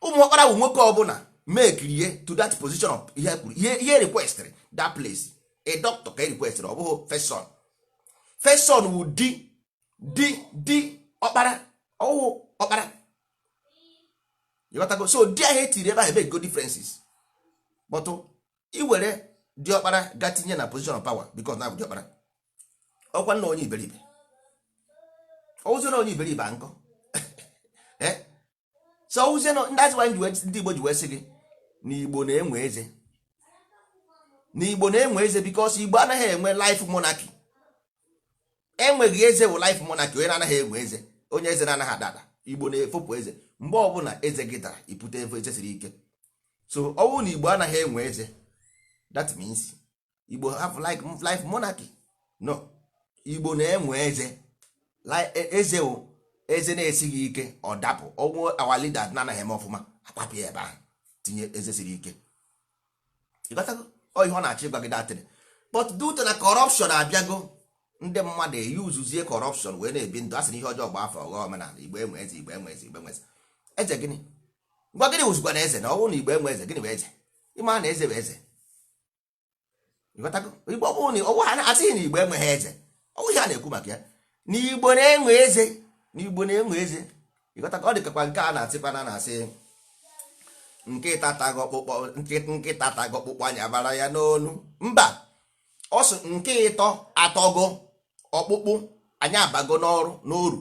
Ụmụ ọkpara bụ nwoke ọbụla mekirie to that position of ihe requestịrị that place a doctor ka requestịrị ọ bụghị first son wụ di ọkpara ọwụ ọkpara ịghọtago so di ahụ etiri ebe ahụ ebe go differences but i were diọkpara ga tinye na position of power because na bụ diọkpara ọkwa nna onye iberibe ọwụzie na onye iberibe a nkọ so ọwụzie na that's why ndị Igbo ji wee sị gị na Igbo na-enwe eze because Igbo anaghị enwe life monarchy. Enweghị eze bụ life monarchy onye na-anaghị enwe eze onye eze na-anaghị ada Igbo na-efopụ eze mgbe ọbụla eze gị dara ipute eze siri ike. So ọ bụrụ na Igbo anaghị enwe eze, that means Igbo have like life monarchy. No, Igbo na-enwe eze eze o, eze na-esighị ike ọ dapụ ọnwụ our leader na-anaghị eme ọfụma akpapụ ya ebe ahụ tinye eze siri ike. ịghọtago ọ ihe ọ na-achọ ịgwa gị datịrị. But due to na corruption abịago, ndị mmadụ eyuzuzie corruption wee na-ebi ndụ asị na ihe ọjọọ gba afọ ọghọ omenala. Igbo enwe eze, Igbo enwe eze, Igbo enwe eze. Eze gịnị? Ngwa gịnị wụzikwa na eze na ọ bụrụ na Igbo enwe eze, gịnị bụ eze? Ịma na eze bụ eze. Ịghọtago? Igbo ọbụrụ na ọwụ ha asịghị na Igbo enweghị eze, ọwụ ihe a na-ekwu maka ya na Igbo na-enwe eze, na Igbo na-enwe eze. Ịghọtago? Ọ dịkakwa nke a na-asịkwa na na-asị nkịta tago ọkpụkpụ anya bara ya n'onu. Mba, ọ sị nkịta atọgo ọkpụkpụ anya abago n'oru.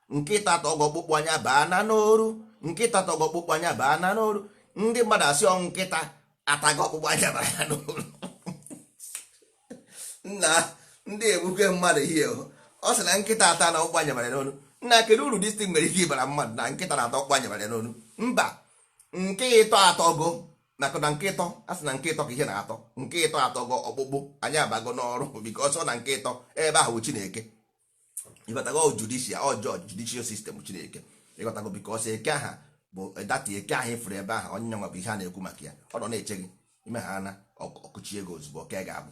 Nkịta atọgo ọkpụkpụ anya baa na n'oru. Nkịta atọgo ọkpụkpụ anya baa na n'oru. Ndị mmadụ asị ọ nkịta atago ọkpụkpụ anya bara ya n'oru. Nna ndị egbuke mmadụ ihe ọ sị na nkịta ata na ọkpụkpụ anya bara ya n'onu. Nna kedu uru dis thing nwere ike ịbara mmadụ na nkịta na-ata ọkpụkpụ anya bara ya n'onu? Mba, nkịta atọgo nakụ na nkịtọ asị na nkịtọ ka ihe na-atọ. Nkịtọ atọgo ọkpụkpụ anyị abago n'ọrụ because ọ na nkịtọ ebe ahụ Chineke. Ịghọtago? Judicial ọjọọ judicial system Chineke. Ịghọtago? Because eke aha bụ data eke ahụ ifuru ebe ahụ onye nwa bụ ihe a na-ekwu maka ya. Ọ nọ na-eche gị ime ha na ọkụchi ego ozugbo ka ga-abụ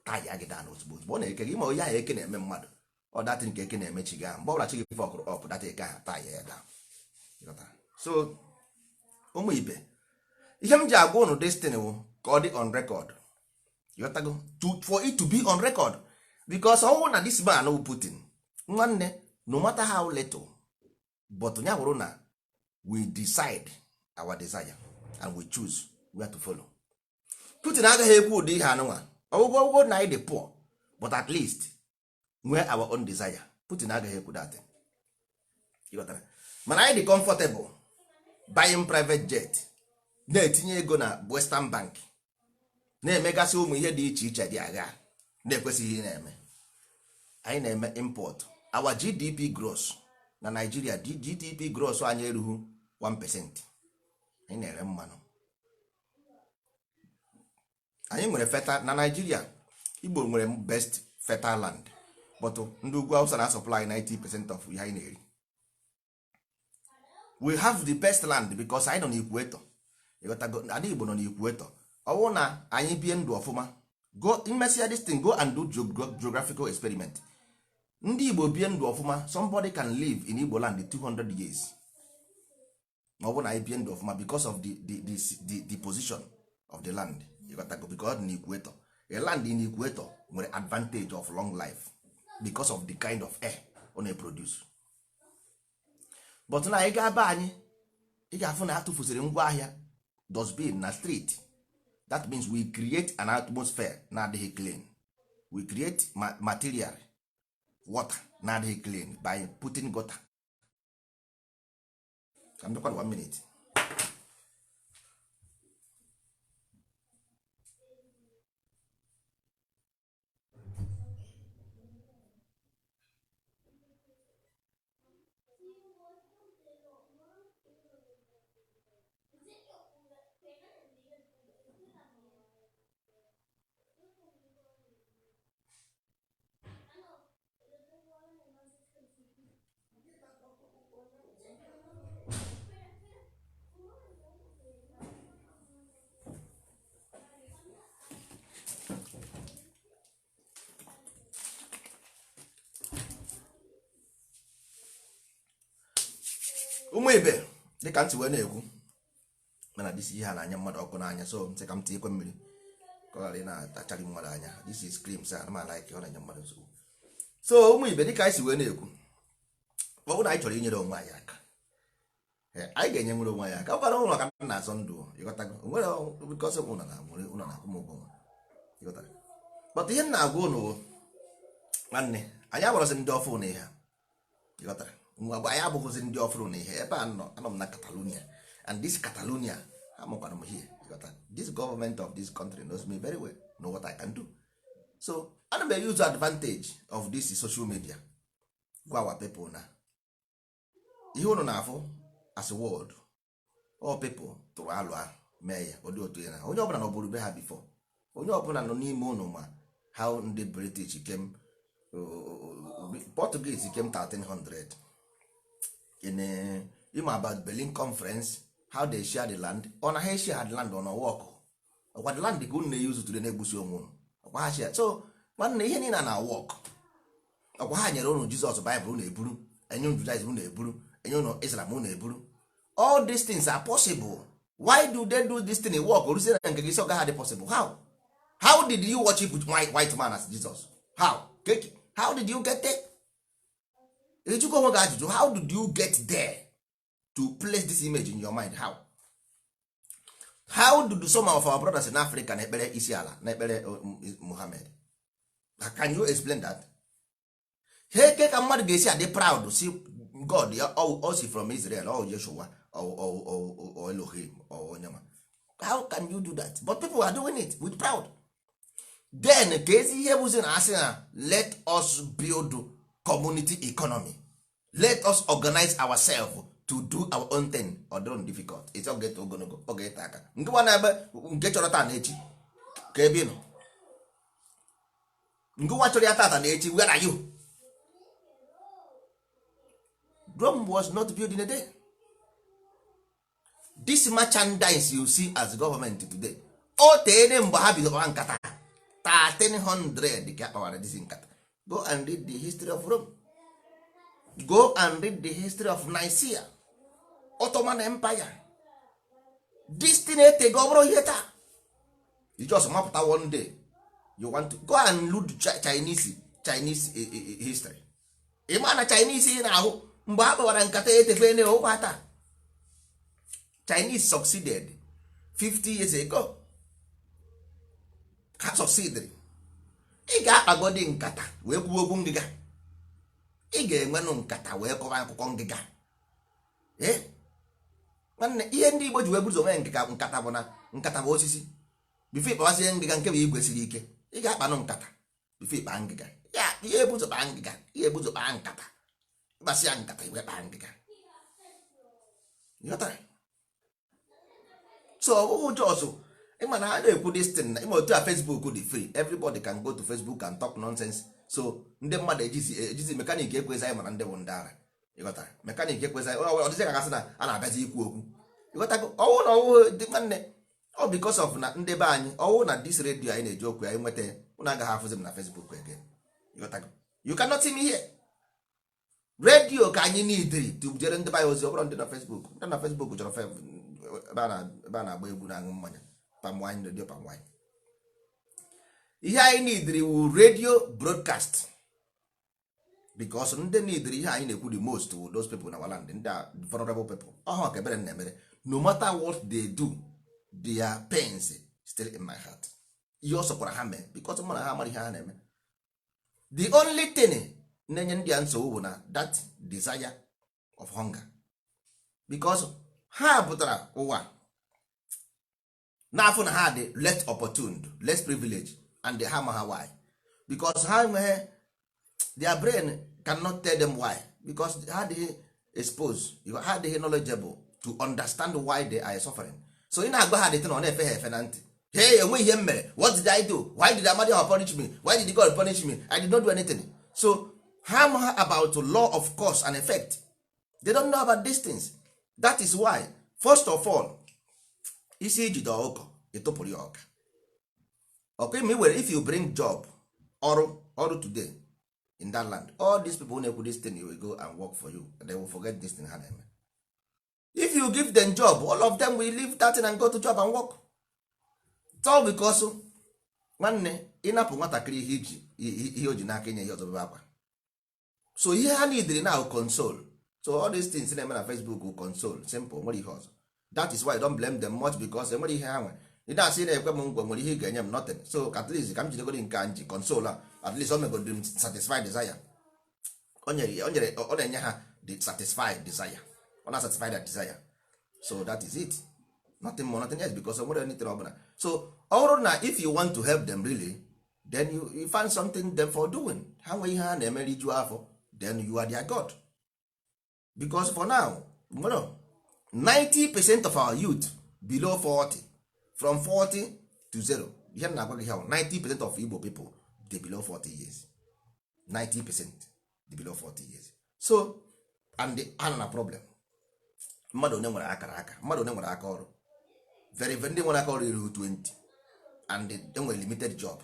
taya gị daa ozugbo ozugbo ọ na-eke gị ma onye ahụ eke na-eme mmadụ. Ọ datị nke eke na-emechi gị ahụ mgbe ọbụla chi gị fọkụrụ ọpụ data eke ahụ taya ya daa. So ụmụ ibe, ihe m ji agwa unu destiny wụ ka ọ dị on record. Ịghọtago? For it to be on record, because ọnwụ na this man wụ Putin nwanne, no matter how little, but ya bụrụ na we decide our desire and we choose where to follow. Putin agaghị ekwu ụdị ihe anụnwa ọgwụgwọ na anyị dị poor but at least nwee our own desire. Putin agaghị ekwu that. Ịghọtara? Mana anyị dị comfortable buying private jet, na-etinye ego na Western Bank, na-emegasị ụmụ ihe dị iche iche dị agha na-ekwesịghị na-eme. Anyị na-eme import. Our GDP gross na Nigeria, GDP gross anyị erughị 1%. Anyị na-ere mmanụ. Anyị nwere fertile na Nigeria. Igbo nwere best fertile land, but ndị ugwu Hausa na supply 90% of ihe anyị na-eri. We have the best land because anyị nọ n'equator. Ịghọtago? Ada Igbo nọ n'equator. Ọ bụrụ na anyị bie ndụ ọfụma, go imesịa this thing, go and do geographical experiment. Ndị Igbo bie ndụ ọfụma, somebody can live in Igbo land 200 years. Ma ọ bụrụ na anyị bie ndụ ọfụma because of the position of the land. Ịghọtago? Because in equator, a land in equator nwere advantage of long life because of the kind of air ọ na-produce. But na ị ga-aba anyị, ị ga-afụ na atụfusịrị ngwa ahịa dustbin na street. That means we create an atmosphere na-adịghị clean. We create material water na-adịghị clean by putting gutter. I'm talking 1 minute. Ụmụ ibe, dịka ntị wee na-ekwu mana disi ihe a na-anya mmadụ ọkụ n'anya, so ntị ka m tinyekwe mmiri ka ọ ghara ị na-atachara mmadụ anya. This is cream sa na mala ike ọ na-anya mmadụ nsogbu. So ụmụ ibe, dịka anyị si wee na-ekwu, ọ bụrụ na anyị chọrọ inyere onwe anyị aka, anyị ga-enye nwere onwe anyị aka. Ọ gwara ụlọ ka m na-azọ ndụ. Ịghọtago? Nwere bikọsọ ụlọ na-akwụ m ụgwọ. Ịghọtara? But ihe m na-agwa ụnụ nwanne, anyị agbọrọsị ndị ọfụ na ihe. Ịghọtara? Mgbe anyị abụghịzi ndị ọfụrụ na ihe. Ebe anọ m na Catalonia, and this Catalonia amụkwara m here. This government of this country knows me very well, know what I can do. So ana m use advantage of this social media gwa our people na ihe unu na-afụ as a world all people tụrụ alụ ahụ mee ya ụdị otu ya na onye ọbụla nọ bụrụ be ha before onye ọbụla nọ n'ime ụnụ ma how ndị British came Portuguese came 1300 in ima about Berlin Conference how they share the land ọ na ha share the land on a walk ọkwa the land ka unu na-use today na-egbusi onwe unu ọkwa ha share so nwanne ihe niile na walk ọkwa ha nyere unu Jizọs Bible unu eburu enye unu Judaism unu eburu enye unu Islam unu eburu all these things are possible why do they do this thing work oruzie na nke gị so gaghị possible how did you worship white man as Jesus how did you get there ejikwa onwe gị ajụjụ how did you get there to place this image in your mind how do some of our brothers in Africa na ekpere isi ala na ekpere Muhammad can you explain that ke ka mmadụ ga-esi adị proud si God or si from Israel or Yeshua or Elohim or Onyama how can you do that but people are doing it with proud then ka ezi ihe bụzi na asị na let us build community economy let us organize ourselves to do our own thing or don't difficult it's all get ogologo oge ite aka nke nwa na ebe nke chọrọ taa na echi ka ebe nọ nke nwa chọrọ ya tata na echi where are you Rome was not built in a day this merchandise you see as government today o teene mgbe ha bidoro nkata 1300 ka akpawara this nkata go and read the history of Rome go and read the history of Nicaea Ottoman Empire this thing ete go bụrụ ihe taa you just mapụta one day you want to go and look Chinese history ịma na Chinese na-ahụ mgbe ha kpawara nkata etefene ụkwa taa Chinese succeeded 50 years ago ha succeeded ị ga-akpagodi nkata wee kwuo okwu ngịga ị ga-enwenụ nkata wee kọwa akụkọ ngịga nwanne ihe ndị Igbo ji wee buzo nwee nkata bụ na nkata bụ osisi bifo ịkpawazie ngịga nke bụ igwe siri ike ị ga-akpanụ nkata bifo ịkpa ngịga ya ihe ebuzo kpaa ngịga ihe ebuzo kpaa nkata ịkpasịa nkata iwe kpaa ngịga ịghọtara so ọbụghị jos ịma na ha na-ekwu this thing na ịma otu a Facebook dị free everybody can go to Facebook and talk nonsense so ndị mmadụ ejizi mekanik ekwezi anyị mana ndị bụ ndị ara ịghọtara mekanik ekwezi anyị ọ dịzị ka gasị na a na-abịazi ikwu okwu ịghọtago ọwụ na ọwụ dị nwanne ọ because of na ndị be anyị ọwụ na this radio anyị na-eji okwu anyị nweta ụnụ agaghị afụzi m na Facebook again ịghọtago you cannot see me here radio ka anyị n'idiri tubjere ndị be anyị ozi ọ bụrụ ndị na Facebook ndị na Facebook chọrọ ebe a na-agba egwu na aṅụ mmanya pamwine radio pamwine ihe anyị n'idiri wu radio broadcast because ndị n'idiri ihe anyị na-ekwu the most with those people in our land ndị vulnerable people ọhụ ka ebere na-emere no matter what they do their pains still in my heart ihe ọ sọkwara ha mee because mụ na ha amara ihe ha na-eme the only thing na-enye ndị a nsogbu bụ na that desire of hunger because ha pụtara ụwa n'afọ na ha dị less opportuned less privileged and ha ma ha why because ha nwere their brain cannot tell them why because ha dị exposed ha dị knowledgeable to understand why they are suffering so ị na-agba ha dị tin ọ na-efe ha efe na ntị hey enwe ihe m mere what did I do why did Amadioha punish me why did God punish me I did not do anything so ha ma about law of cause and effect they don't know about these things that is why first of all isi ijide ọkụkọ ịtụpụrụ ya ọka ọkụ ime were if you bring job ọrụ today in that land all these people na-ekwu this thing will go and work for you and they will forget this thing ha na-eme if you give them job all of them will leave that thing and go to job and work it's all because nwanne ịnapụ nwatakịrị ihe o ji n'aka inye ihe ọzọ bebe akwa so ihe ha neediri now console so all these things na-eme na Facebook will console simple nwere ihe ọzọ that is why I don't blame them much because enwere ihe ha nwe ị na-asị na-ekwe m ngwa nwere ihe ị ga-enye m nothing so at least ka m jidegoro nke nji console at least o megoro m satisfied desire ọ na-enye ha the satisfied desire ọ na satisfy that desire so that is it nothing more nothing else because nwere anything ọbụla so ọ bụrụ na if you want to help them really then you find something them for doing ha nwee ihe ha na-emeri ju afọ then you are their God because for now 90% of our youth below 40, from 40 to 0. ihe m na-agwa gị ha 90% of Igbo people dey below 40 years. 90% dey below 40 years. So and ha na problem. Mmadụ onye nwere akara aka, mmadụ onye nwere aka ọrụ, very ndị nwere aka ọrụ iru 20, and they nwere limited job.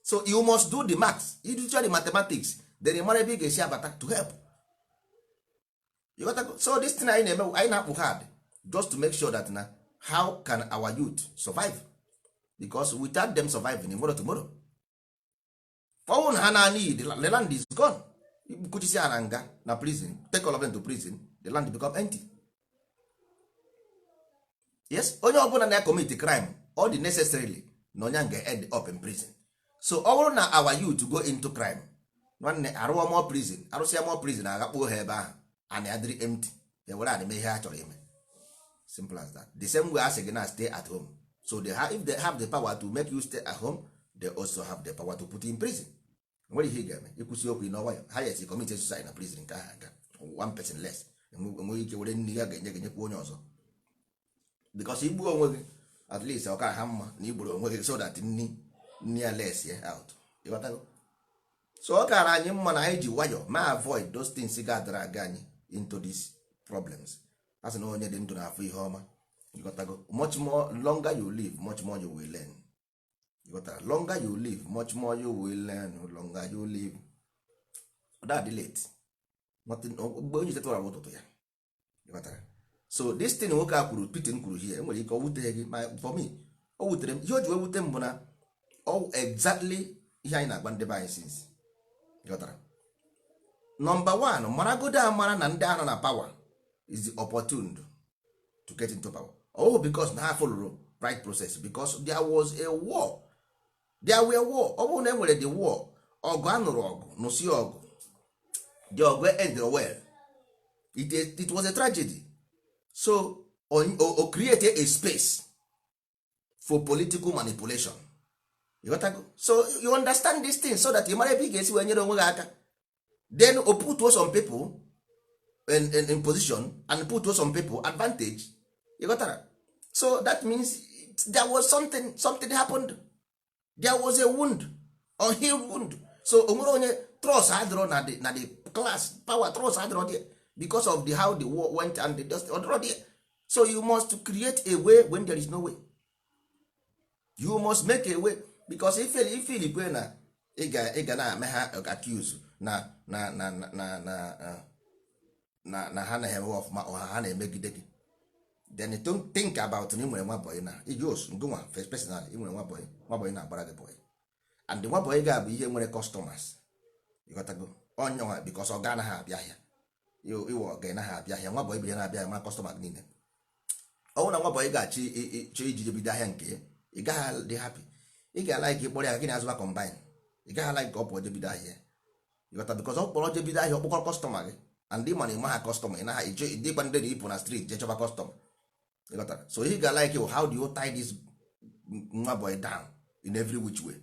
So you must do the maths, you do the mathematics, then mara ebe ị ga-esi abata to help. You got to go. So this thing anyị na-eme, anyị na-akpụ hard just to make sure that na how can our youth survive, because without them surviving tomorrow ọnwụ na ha na need the land is gone. Kuchisi ha na nga na prison, take all of them to prison, the land become empty. Yes, onye ọbụla na commit crime all the necessarily na onye ga end up in prison. So ọ bụrụ na our youth go into crime, nwanne arụọ more prison, arụsịa more prison, agakpuo ha ebe ahụ and adịrị empty, ewere adịme ihe ha chọrọ ime. Simple as that. The same way as again as stay at home. So if they have the power to make you stay at home, they also have the power to put you in prison. Nwere ihe ga-eme ịkwụsị okwu n'ọnwa ya, highest commit suicide na prison nke ha aga one person less, enweghị ike were nri ya ga-enyekwa onye ọzọ, because igbu onwe gị at least ọ ka ha mma na igburu onwe gị so that nri ya less out. ịghọtago? So ọ kara anyị mma na anyị ji nwayọ ma avoid those things ga-adara aga anyị into these problems. A sị na onye dị ndụ na-afụ ihe ọma. ịghọtago? Much more longer you live, much more you will learn. Longer you live, much more you will learn. Longer you live, that late mgbe onye tetara ụtụtụ ya. So this thing nwoke a kwuru, Putin kwuru here, enwere ike ọ wutere gị, for me o wutere m. Ihe o ji wee wute m bụ na exactly ihe anyị na-agba ndị be anyị since. Number one, maragodo amara na ndị anọ na power is the opportunity to get into power. Because na ha follow right process, because there was a war. There were war. Ọ bụrụ na enwere the war, ọgụ anụrụ ọgụ nụsi ọgụ, the ọgụ ended well. It was a tragedy. So o create a space for political manipulation. You got to go. So you understand this thing so that you mara ebe ị ga-esi wee nyere onwe gị aka. Then o put some people in position and put some people advantage. You got to. So that means there was something happened. There was a wound, unhealed wound. So onwere onye trust adịrọ na the class power, trust adịrọ there because of how the war went and the just adịrọ there. So you must create a way when there is no way. You must make a way, because if igwe na ị ga na-eme ha accuse na ha na-eme ọfụma ọha ha na-emegide gị, then don't think about na ị nwere nwa boy na ijos ngụnwa first personal, ị nwere nwa boy na-agbara gị boy, and the nwa boy ga-abụ ihe nwere customers. You got to go onye nwa because ọ ga na ha abịa ahịa, iwe ga na ha abịa ahịa, nwa boy bi na abịa ma customer gị niile. Ọ na nwa boy ga-achị iji bido ahịa nke ị gaghị dị happy, ị ga-like ịkpọrọ ya gị na azụba combine, ị gaghị like ka ọ pụọ je bido ahịa. You got to, because ọ kpọrọ je bido ahịa ọkpọkọ customer gị, and ịma na ịma ha customer, ị na ha ịdịkwa ndị dị ịpụ na street je chọba customer. You got to. So he ga like you, how do you tie this nwa boy down in every which way?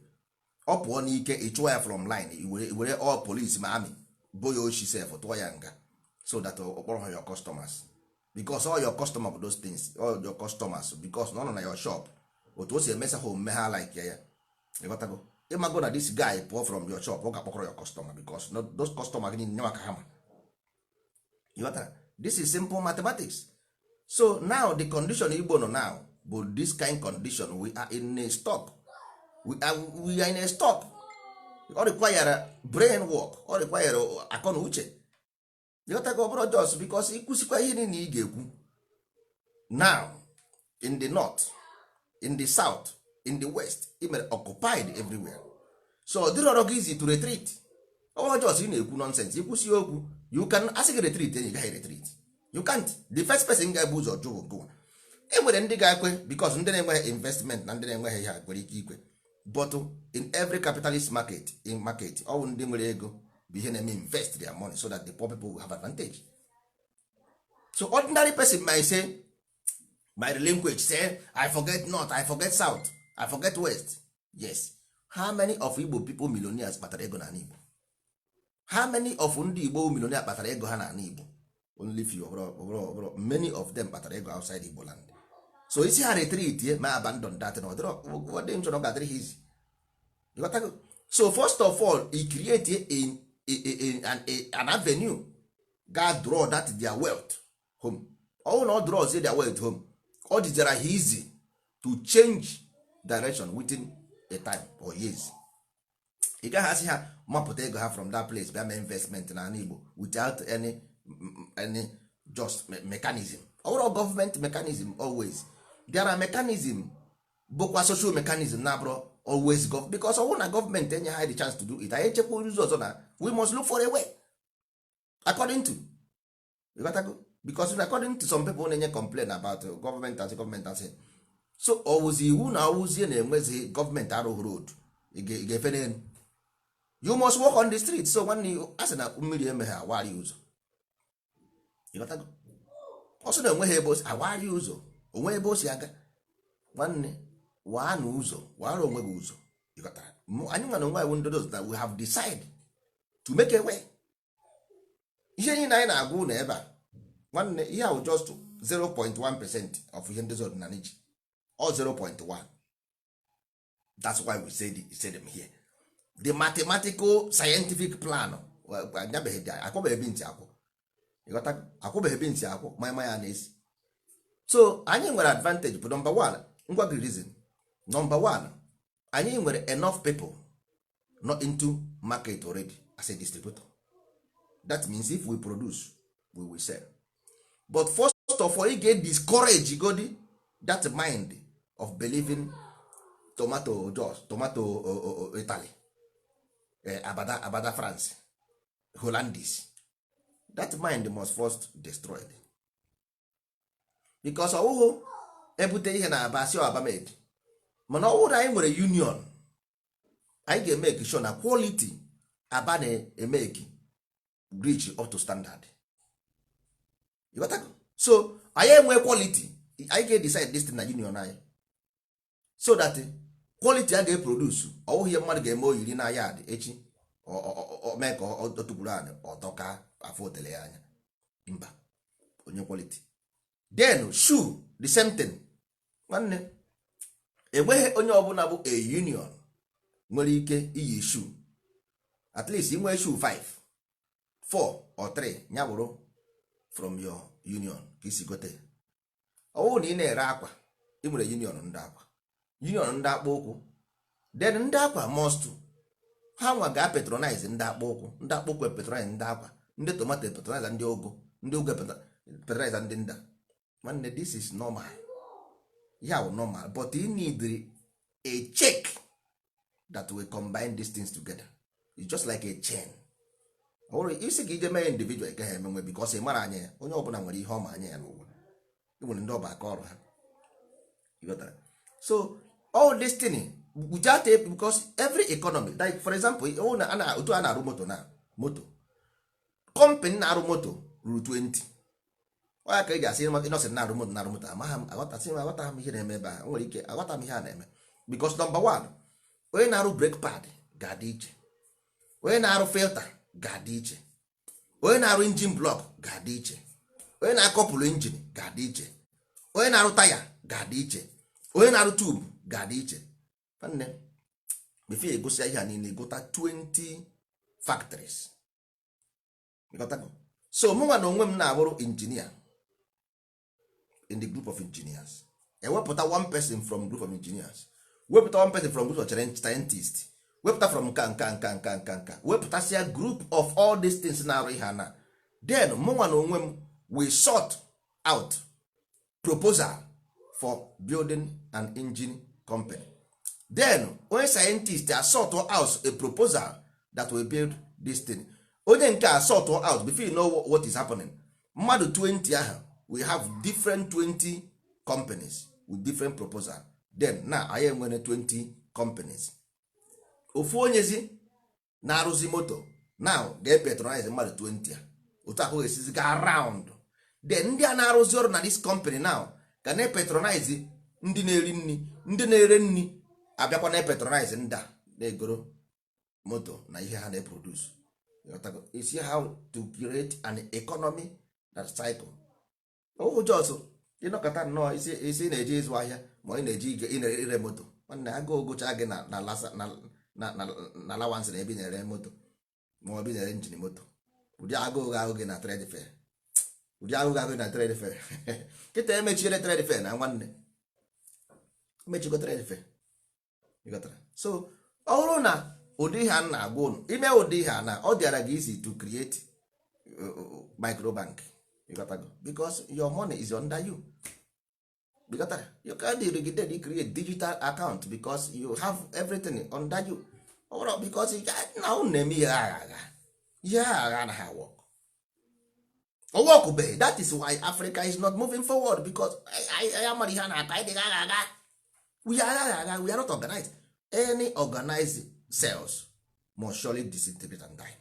Ọ pụọ n'ike ịchụọ ya from line, were all police ma army boy oshi sef tụọ ya nga, so that ọkpọrọ your customers, because all your customer for those things, all your customers, because nọ na your shop otu o si emesa ha omume ha like ya. You got to go. Ịmago na this guy pụọ from your shop, ọ ga-akpọkọrọ your customer, because those customers gị nye maka ha ma. You got to. This is simple mathematics. So now the condition Igbo no now, but this kind condition, we are in a stop. We are in a stop. All require brain work, all require akọ na uche. You got to go bro, just because ikwusikwa ihe niile ị ga-ekwu. Now in the north, in the south, in the west, it may occupied everywhere. So ọ dịrọ gị easy to retreat. Ọ just ị na-ekwu nonsense. Ikwusi okwu, you can ask retreat, then you gaghị retreat. You can't. The first person ga-ebu ụzọ jụụ go. Enwere ndị ga-ekwe because ndị na-enweghị investment na ndị na-enweghị ihe nwere ike ikwe. But in every capitalist market, all ndị nwere ego bụ ihe na-eme invest their money so that the poor people will have advantage. So ordinary person might say, my language say, I forget north, I forget south, I forget west. Yes. How many of Igbo people millionaires kpatara ego na Igbo? How many of ndị Igbo millionaires kpatara ego ha na Igbo? only few many of them kpatara ego outside Igbo land. So isi ha retreat ye ma abandon that na ọdị nchọ na ọ ga-adịrị ha izi. So first of all he create an avenue ga draw that their wealth home. All not draw say their wealth home, ọ dịzara ha easy to change direction within a time or years. Ị gaghị asị ha mapụta ego ha from that place bịa mee investment na ala Igbo without any just mechanism. Our government mechanism always there are mechanism bụkwa social mechanism na bro always go because ọwụ na government enye ha the chance to do it. Anyị echekwa ụzọ ọzọ na we must look for a way according to because according to some people na-enye complain about government as so ọwụzi iwu na ọwụzie na-enwezi government arụghị road ị ga-efe n'elu. You must walk on the street. So nwanne asị na mmiri emeghe awari ụzọ ọsọ na enweghị ebe osi awari ụzọ onwe ebe o si aga nwanne waa na ụzọ wara onwe gị ụzọ. Anyị nwa na onwe anyị ndodos that we have decided to make a way. Ihe niile anyị na-agwa ụlọ ebe a nwanne ihe ahụ just 0.1% of ihe ndozi ọdịnala ji or 0.1. That's why we say them here. The mathematical scientific plan akwụbeghị ntị akwụ ma ya na-esi. So anyị nwere advantage bụ number one ngwa gị reason. Number one anyị nwere enough people not into market already as a distributor. That means if we produce we will sell. But first of all you get discourage godi that mind of believing tomato Italy, abada France, Hollandese. That mind must first destroyed because ọwụhụ ebute ihe na aba si abamed mana ọwụrụ anyị nwere union anyị ga-emeke sure na quality aba na-emeki reach up to standard. So anyị enwe quality anyị ga-decide this thing na union anyị so that quality a ga-eproduce ọwụghị ihe mmadụ ga-eme oyiri na yard echi mee ka ọ tụgburu anyị ọtọka afọ otele ya anya mba onye quality. Then shoe the same thing nwanne enweghị onye ọbụla bụ a union nwere ike iyi shoe at least inwee shoe 5 4 or 3 ya bụrụ from your union ka isi gote. Ọwụ na ị na-ere akwa ị nwere union ndị akwa union ndị akpa ụkwụ then ndị akwa must ha nwa ga-patronize ndị akpa ụkwụ patronize ndị akwa ndị tomato patronize ndị ogo patronize ndị nda. Man, this is normal. Yeah, normal. But you need a check that will combine these things together. It's just like a chain. Or isi gị ije mee individual agaghị emenwe because ị mara anya ya onye ọbụla nwere ihe ọma anya ya n'ụwa nwere ndị ọba aka ọrụ ha. So all this thing without it because every economy like for example otu a na-arụ moto na moto company na-arụ moto ruru 20 onye ka eji asị ịnọsị na-arụ moto aghọta m ihe na-eme ebe a nwere ike aghọta m ihe a na-eme because number one onye na-arụ brake pad ga-adị iche, onye na-arụ filter ga-adị iche, onye na-arụ engine block ga-adị iche, onye na-akọpụlụ engine ga-adị iche, onye na-arụ taya ga-adị iche, onye na-arụ tube ga-adị iche. Nwanne before egosi ihe a niile gota 20 factories. So mụnwa na onwe m na-abụrụ engineer in the group of engineers. Ewepụta one person from group of engineers, wepụta one person from group of scientists, wepụta from nka wepụtasịa group of all these things na-arụ ihe na then mụnwa na onwe m we sort out proposal for building an engine company. Then onye scientist a sort out a proposal that will build this thing. Onye nke a sort out before you know what is happening. Mmadụ 20 ahụ we have different 20 companies with different proposal. Then na anyị nwere 20 companies. Ofu onyezi na-arụzi moto now ga-patronize mmadụ 20 a otu ahụ esizi ga around. Then ndị a na-arụzi ọrụ na this company now ga na-patronize ndị na-eri nri, ndị na-ere nri abịakwa na-patronize ndị a na-egoro moto na ihe ha na-eproduce. You see how to create an economy that cycle. Oh just ịnọkọta nnọọ isi na-eji ịzụ ahịa ma ị na-eji ire moto, nwanne agụụ gụcha gị na lawansị na ebe na-ere moto ma ọ bụ na-ere njin moto. Ụdị agụụ ga-agụ gị na trade fair, ụdị agụụ ga-agụ gị na trade fair. Kịta emechiere trade fair na nwanne, emechigo trade fair. So ọ bụrụ na ụdị ha na-agwa ụnụ ime ụdị ha na ọ dịara gị easy to create microbank, because your money is under you. You can't really create digital account because you have everything under you. Or because now name yeah work. That is why Africa is not moving forward, because we are not organized. Any organized cells must surely disintegrate and die.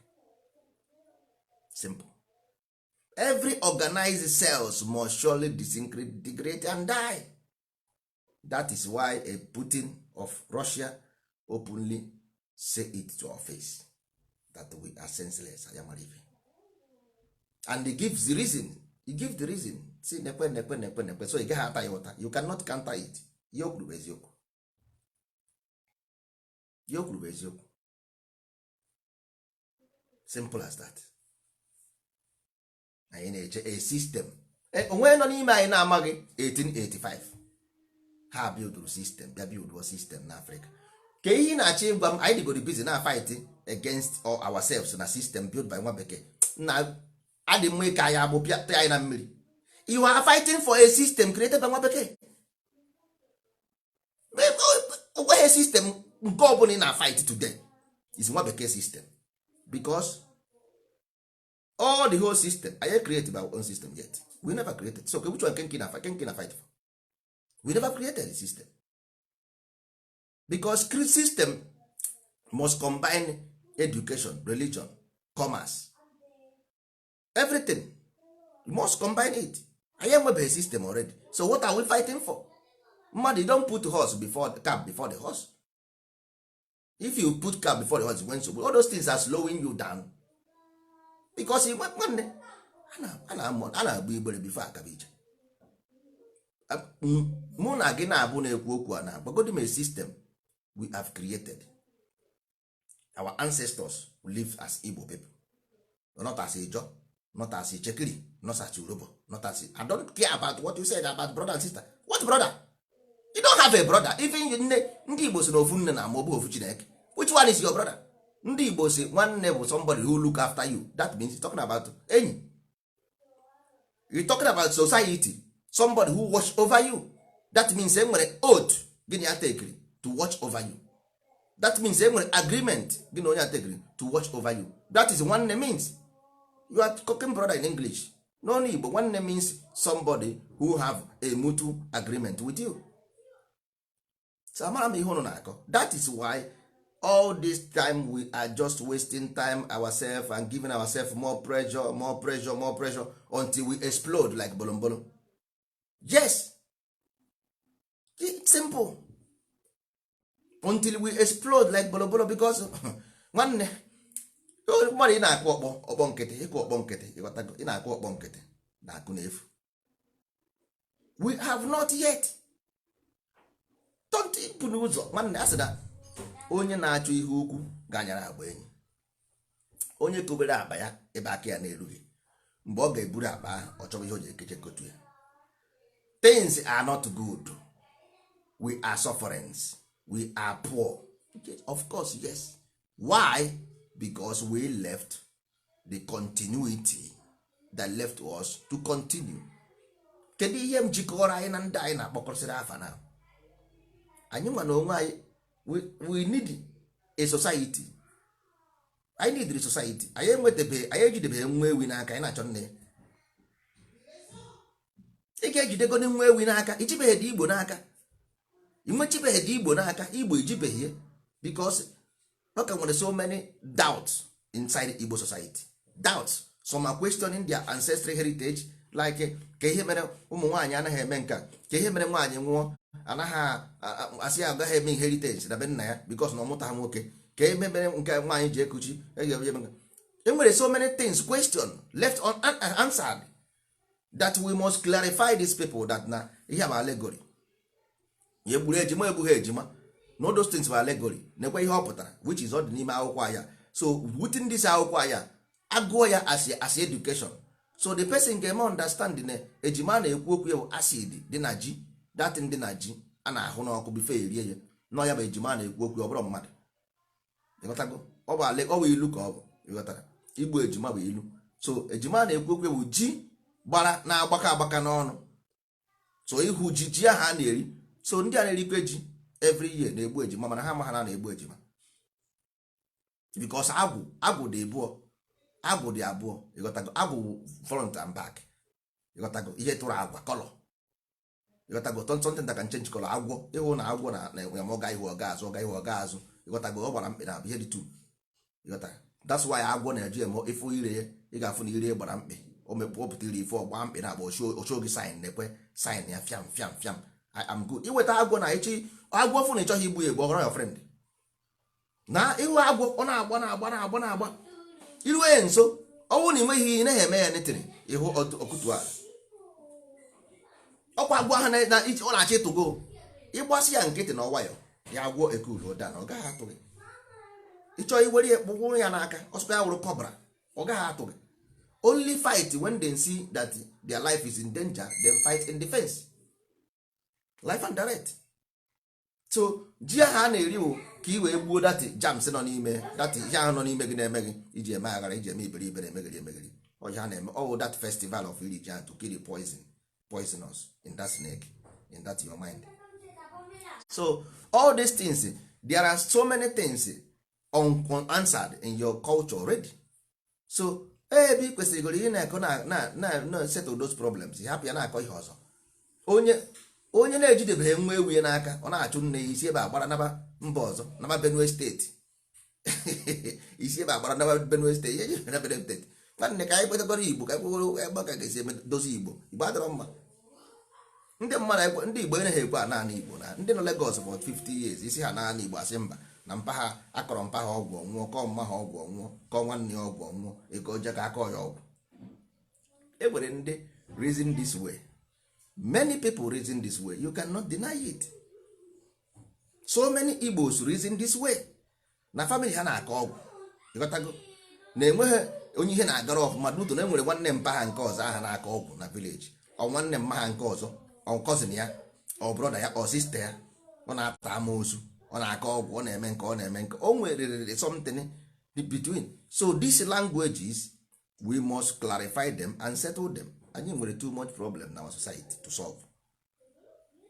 Simple. Every organized cells must surely disintegrate and die. That is why a Putin of Russia openly say it to our face that we are senseless. And he gives the reason. He gives the reason. See, nekwe. So you cannot counter it. Simple as that. Anyị na-eche a system. Onwe nọ n'ime anyị na-amaghị 1885 ha build system, bịa build system na Africa. Ka ihe na-achọ ịgwa m anyị dịgoro busy na fight against ourselves na system built by nwa bekee. Na adị mma ka anyị abụ pịa anyị na mmiri. You are fighting for a system created by nwa bekee. A system nke ọ bụla ị na fight today is nwa bekee system, because all the whole system I created our own system yet. We never created. So which one can fight for? We never created a system, because system must combine education, religion, commerce, everything. You must combine it. I am a system already. So what are we fighting for? Mmadụ don't put horse before the cab before the horse. If you put cab before the horse, when so all those things are slowing you down, because nwanne a na-agba igbere before akabije. Mụ na gị na-abụ na-ekwu okwu a na-agbagodi m a system we have created. Our ancestors live as Igbo people, not as Ijaw, not as Ichekiri, not as Yoruba, not as I don't care about what you said about brother and sister. What brother? You don't have a brother. Even ndị Igbo si na ofu nne na maọbụ ofu Chineke. Which one is your brother? Ndị Igbo si nwanne bụ somebody who look after you. That means you're talking about enyi. You're talking about society, somebody who watch over you. That means enwere oath gịnị ya take to watch over you. That means enwere agreement gịnị onye take to watch over you. That is nwanne means. You are talking brother in English. No Igbo, nwanne means somebody who have a mutual agreement with you. So amara m ihe unu na-akọ. That is why all this time we are just wasting time ourselves and giving ourselves more pressure until we explode like bolombolo. Yes, it's simple. Until we explode like bolombolo, because nwanne mmadụ ị na-akụ ọkpọ nkịtị, ịkụ ọkpọ nkịtị, ịghọtago, ị na-akụ ọkpọ nkịtị na-akụ n'efu. We have not yet. Don't ibu n'ụzọ nwanne asị na onye na-achọ ihe ukwu ganyara agba enyi. Onye kobere akpa ya ebe aka ya na-erughị, mgbe ọ ga-eburu akpa ahụ ọ chọrọ ihe o ji ekeche kotu ya. Things are not good. We are sufferings. We are poor. Of course, yes. Why? Because we left the continuity that left us to continue. Kedu ihe m jikọrọ anyị na ndị anyị na-akpọkọsịrị afa na anyị nwa na onwe anyị? We need a society. I need a society. Anyị enwetabe, anyị ejidebeghị nwa ewi n'aka, anyị na-achọ nne ya. Ị ga-ejidego nwa ewi n'aka, ijibeghị dị Igbo n'aka. Inwechibeghị dị Igbo n'aka, Igbo ijibeghị, because how can there so many doubts inside Igbo society? Doubts. Some are questioning their ancestral heritage, like ka ihe mere ụmụ nwaanyị anaghị eme nka, ka ihe mere nwaanyị nwụọ anaghị asị agaghị eme heritage na be nna ya because na ọmụta ha nwoke, ka ihe mere nke nwaanyị ji ekuchi. Enwere so many things question left unanswered. that we must clarify these people that na ihe bụ allegory. ya egburu ejima egbughị ejima, no those things were allegory. nekwe ihe ọ pụtara which is ọ dị n'ime akwụkwọ aya. so within this akwụkwọ aya agụọ ya as education, so the person ga-eme understand na ejima na-ekwu okwu ya bụ acid dị na ji, datin dị na ji a na-ahụ n'ọkụ bifo erie ya, nọ ya bụ ejima na-ekwu okwu, ọ bụrụ mmadụ. ịghọtago? ọ bụ ilu ka ọ bụ. ịghọtara? igbu ejima bụ ilu. so ejima na-ekwu okwu bụ ji gbara na-agbaka agbaka n'ọnụ. so ihu ji ahụ a na-eri. so ndị a na-erikwe ji every year na-egbu ejima, mana ha amaghị na na-egbu ejima because agwụ dị abụọ. agwụ dị abụọ. ịghọtago? agwụ front and back. ịghọtago? ihe tụrụ agwa kọlọ. ịghọtago? tọntọntị nta ka nchenji kọlọ agwọ. ịhụ na agwọ na ọga ihu ọga azụ, ọga ihu ọga azụ. ịghọtago? ọ gbara mkpị na ihe dị tu. ịghọtago? that's why agwọ na-eji eme ifu ire ya, ị ga-afụ na ire gbara mkpị, o mepụta ire ife ọgba mkpị na-agba ocho gị sign, nekwe sign ya fiam fiam fiam, I am good. iweta agwọ na echi agwọ fụ na ịchọghị igbu ya egbu, ọghọrọ your friend na ihu agwọ ọ na-agba iruwe ya nso, ọ bụrụ na ị nweghị ihe na-eme ya netiri ịhụ ọkụtu ala ọkwa agwọ ahụ ọ na-achọ ịtụgo, ịgbasị ya nkịtị na ọwayọ ya agwọ ekulu ụda na ọ gaghị atụ gị. ịchọ iwere ya kpụkwụrụ ya n'aka, ọsọkwa ya wụrụ kọbra, ọ gaghị atụ gị. only fight when they see that their life is in danger, then fight in defense, life and direct. so ji ahụ a na-eri wụ ka i wee gbuo dati jams nọ n'ime dati ihe ahụ nọ n'ime gị na-eme gị iji eme aghara, iji eme iberibe na-emegheri ọja na-eme all that festival of religion to kill the poisonous in that snake, in that your mind. so all these things, there are so many things unanswered in your culture already. so ebe ị kwesịrị goro ihe na-akọ na settle those problems, hapụ ya na-akọ ihe ọzọ. onye na-ejidebeghị nwa ewu ya n'aka, ọ na-achụ nne ya isi ebe agbara naba mba ọzọ, naba Benue steeti isi ebe agbara naba Benue steeti, ihe jiri na Benue steeti. nwanne ka anyị kwetegoro Igbo, ka anyị kwegoro ebe ka ga-esi dozi Igbo adịrọ mma. ndị mmadụ ndị Igbo enyeghị ekwe a naanị Igbo, na ndị nọ Lagos for 50 years isi ha naanị Igbo asị mba na mpaghara akọrọ mpaghara ọgwụ ọnwụọ, kọọ mma ha ọgwụ ọnwụọ, kọọ nwanne ya ọgwụ ọnwụọ, ego je ka akọ ya ọgwụ. e nwere ndị reason this way, many people reason this way, you cannot deny it. so many Igbos reason this way, na family ha na-akọ ọgwụ. ịghọtago? na-enweghị onye ihe na-agara ọfụma duto na enwere nwanne mpaghara nke ọzọ aha na-akọ ọgwụ na village, ọ nwanne mmaha nke ọzọ, ọ cousin ya, ọ brother ya, ọ sister ya, ọ na-ata amoosu, ọ na-akọ ọgwụ, ọ na-eme nke, ọ na-eme nke, o nwere something between. so these languages we must clarify them and settle them. anyị nwere too much problem na our society to solve.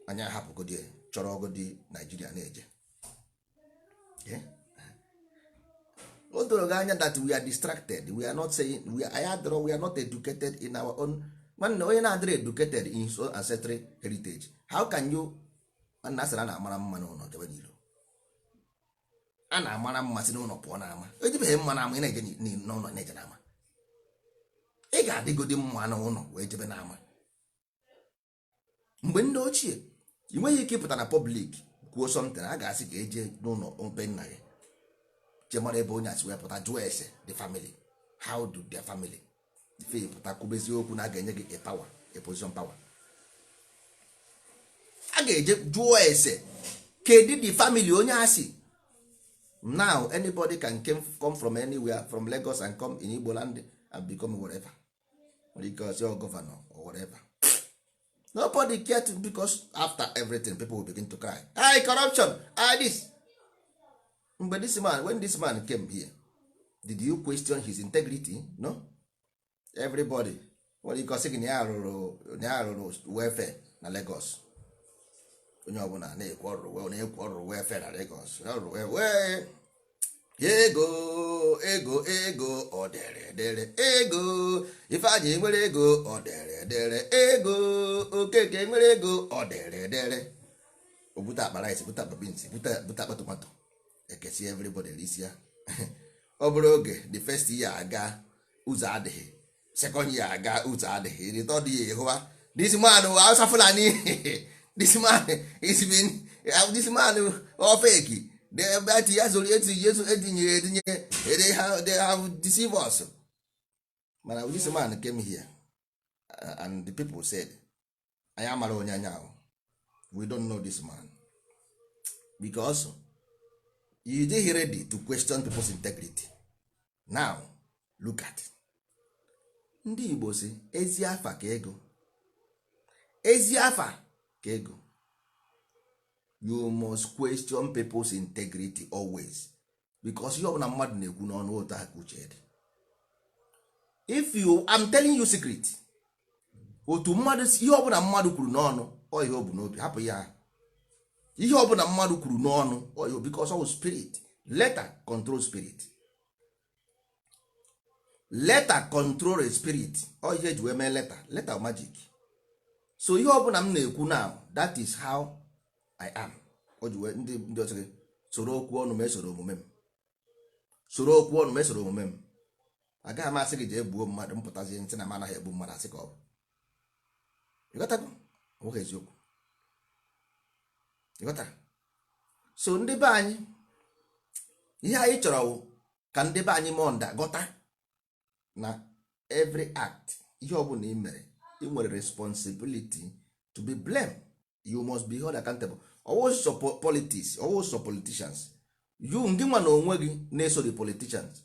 anyị ahapụgodi chọrọ ogodi Nigeria na-eje. o doro gị anya that we are distracted, we are not saying we are not educated in our own. nwanne onye na-adịrị educated in his own ancestral heritage, how can you nwanne asịra na-amara mma n'ụlọ debe n'ilo, a na-amara mma si n'ụlọ pụọ n'ama, ejibeghị mma n'ama ị na-eje n'ụlọ na-eje n'ama, ị ga-adịgodi mma n'ụlọ wee jebe n'ama. mgbe ndị ochie ị nweghị ike ịpụta na public kwuo something, a ga-asị ka eje n'ụlọ mpe nna gị je mara ebe onye asị wee pụta jụọ ese the family, how do their family ife pụta kwubezi okwu na a ga-enye gị a power, a position power. a ga-eje jụọ ese kedu the family onye asị. now anybody can come from anywhere from Lagos and come in Igbo land and become whatever, because your governor or whatever. Nobody cares, because after everything people will begin to cry, "Hey, corruption, this." But when this man came here, did you question his integrity? No. Everybody, what you say na arụrụ welfare na Lagos, onye ọbụla na-ekwu ọrụ welfare na Lagos, ego ọ dere ego, Ifeanyị nwere ego ọ dere ego, Okeke nwere ego ọ dere, o buta akpa rice, buta akpa beans, buta akpa tomato, ekesi everybody risia. ọ bụrụ oge the first year aga ụzọ adịghị, second year aga ụzọ adịghị, the third year hụwa this man Hausa Fulani this man is been this man fake. But he has already etinye they have deceived us. Man, this man came here and the people said anyị amara onye anya ahụ, we don't know this man because you dey ready to question people's integrity. Now look at ndị Igbo si ezi afa ka ego, ezi afa ka ego. You must question people's integrity always, because ihe ọbụla mmadụ na-ekwu n'ọnụ otu aka uche dị. If you, I'm telling you secret, otu mmadụ, ihe ọbụla mmadụ kwuru n'ọnụ ọ ihe ọ bụ n'obi, hapụ ya. Ihe ọbụla mmadụ kwuru n'ọnụ ọ ihe, because ọ spirit. Letter control spirit, letter control a spirit. Ọ ihe eji wee mee letter magic. So ihe ọbụla m na-ekwu now, that is how I am. O ji wee ndị ọzọ gị soro okwu ọnụ ma esoro omume m, soro okwu ọnụ ma esoro omume m. Agaghị m asị gị jee gbuo mmadụ, mpụtazie ntị na m anaghị egbu mmadụ asị ka ọ bụ. Ịghọtago? Ọ bụghị eziokwu. Ịghọtara? So ndị be anyị, ihe anyị chọrọ ka ndị be anyị mụọ ghọta na every act, ihe ọbụla ị mere, ị nwere responsibility to be blamed. You must be held accountable. Always politics, always politicians. You ndị nwa na onwe gị na-eso the politicians,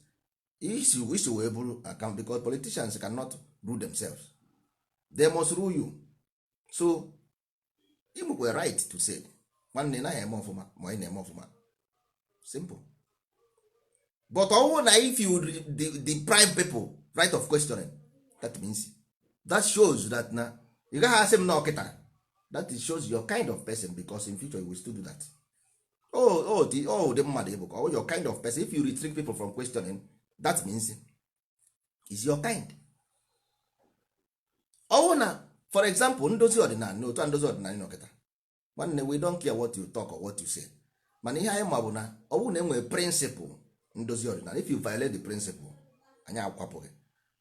isi wee bụrụ account, because politicians cannot rule themselves, they must rule you. So you nwere right to say nwanne na eme ọfụma ma ị na-eme ọfụma, simple. But ọwụ na if you deprive people right of questioning, that means, that shows that na ị gaghị asị m na ọkịta, that shows your kind of person, because in future you will still do that. The mmadụ ịbụ ka your kind of person. If you restrict people from questioning, that means is your kind. Ọwụ na, for example, ndozi ọdịnala na otu ndozi ọdịnala n'ọkịta, nwanne, we don't care what you talk or what you say. Mana ihe anyị ma bụ na ọwụ na enwere principle ndozi ọdịnala, if you violate the principle, anyị akwapụghị.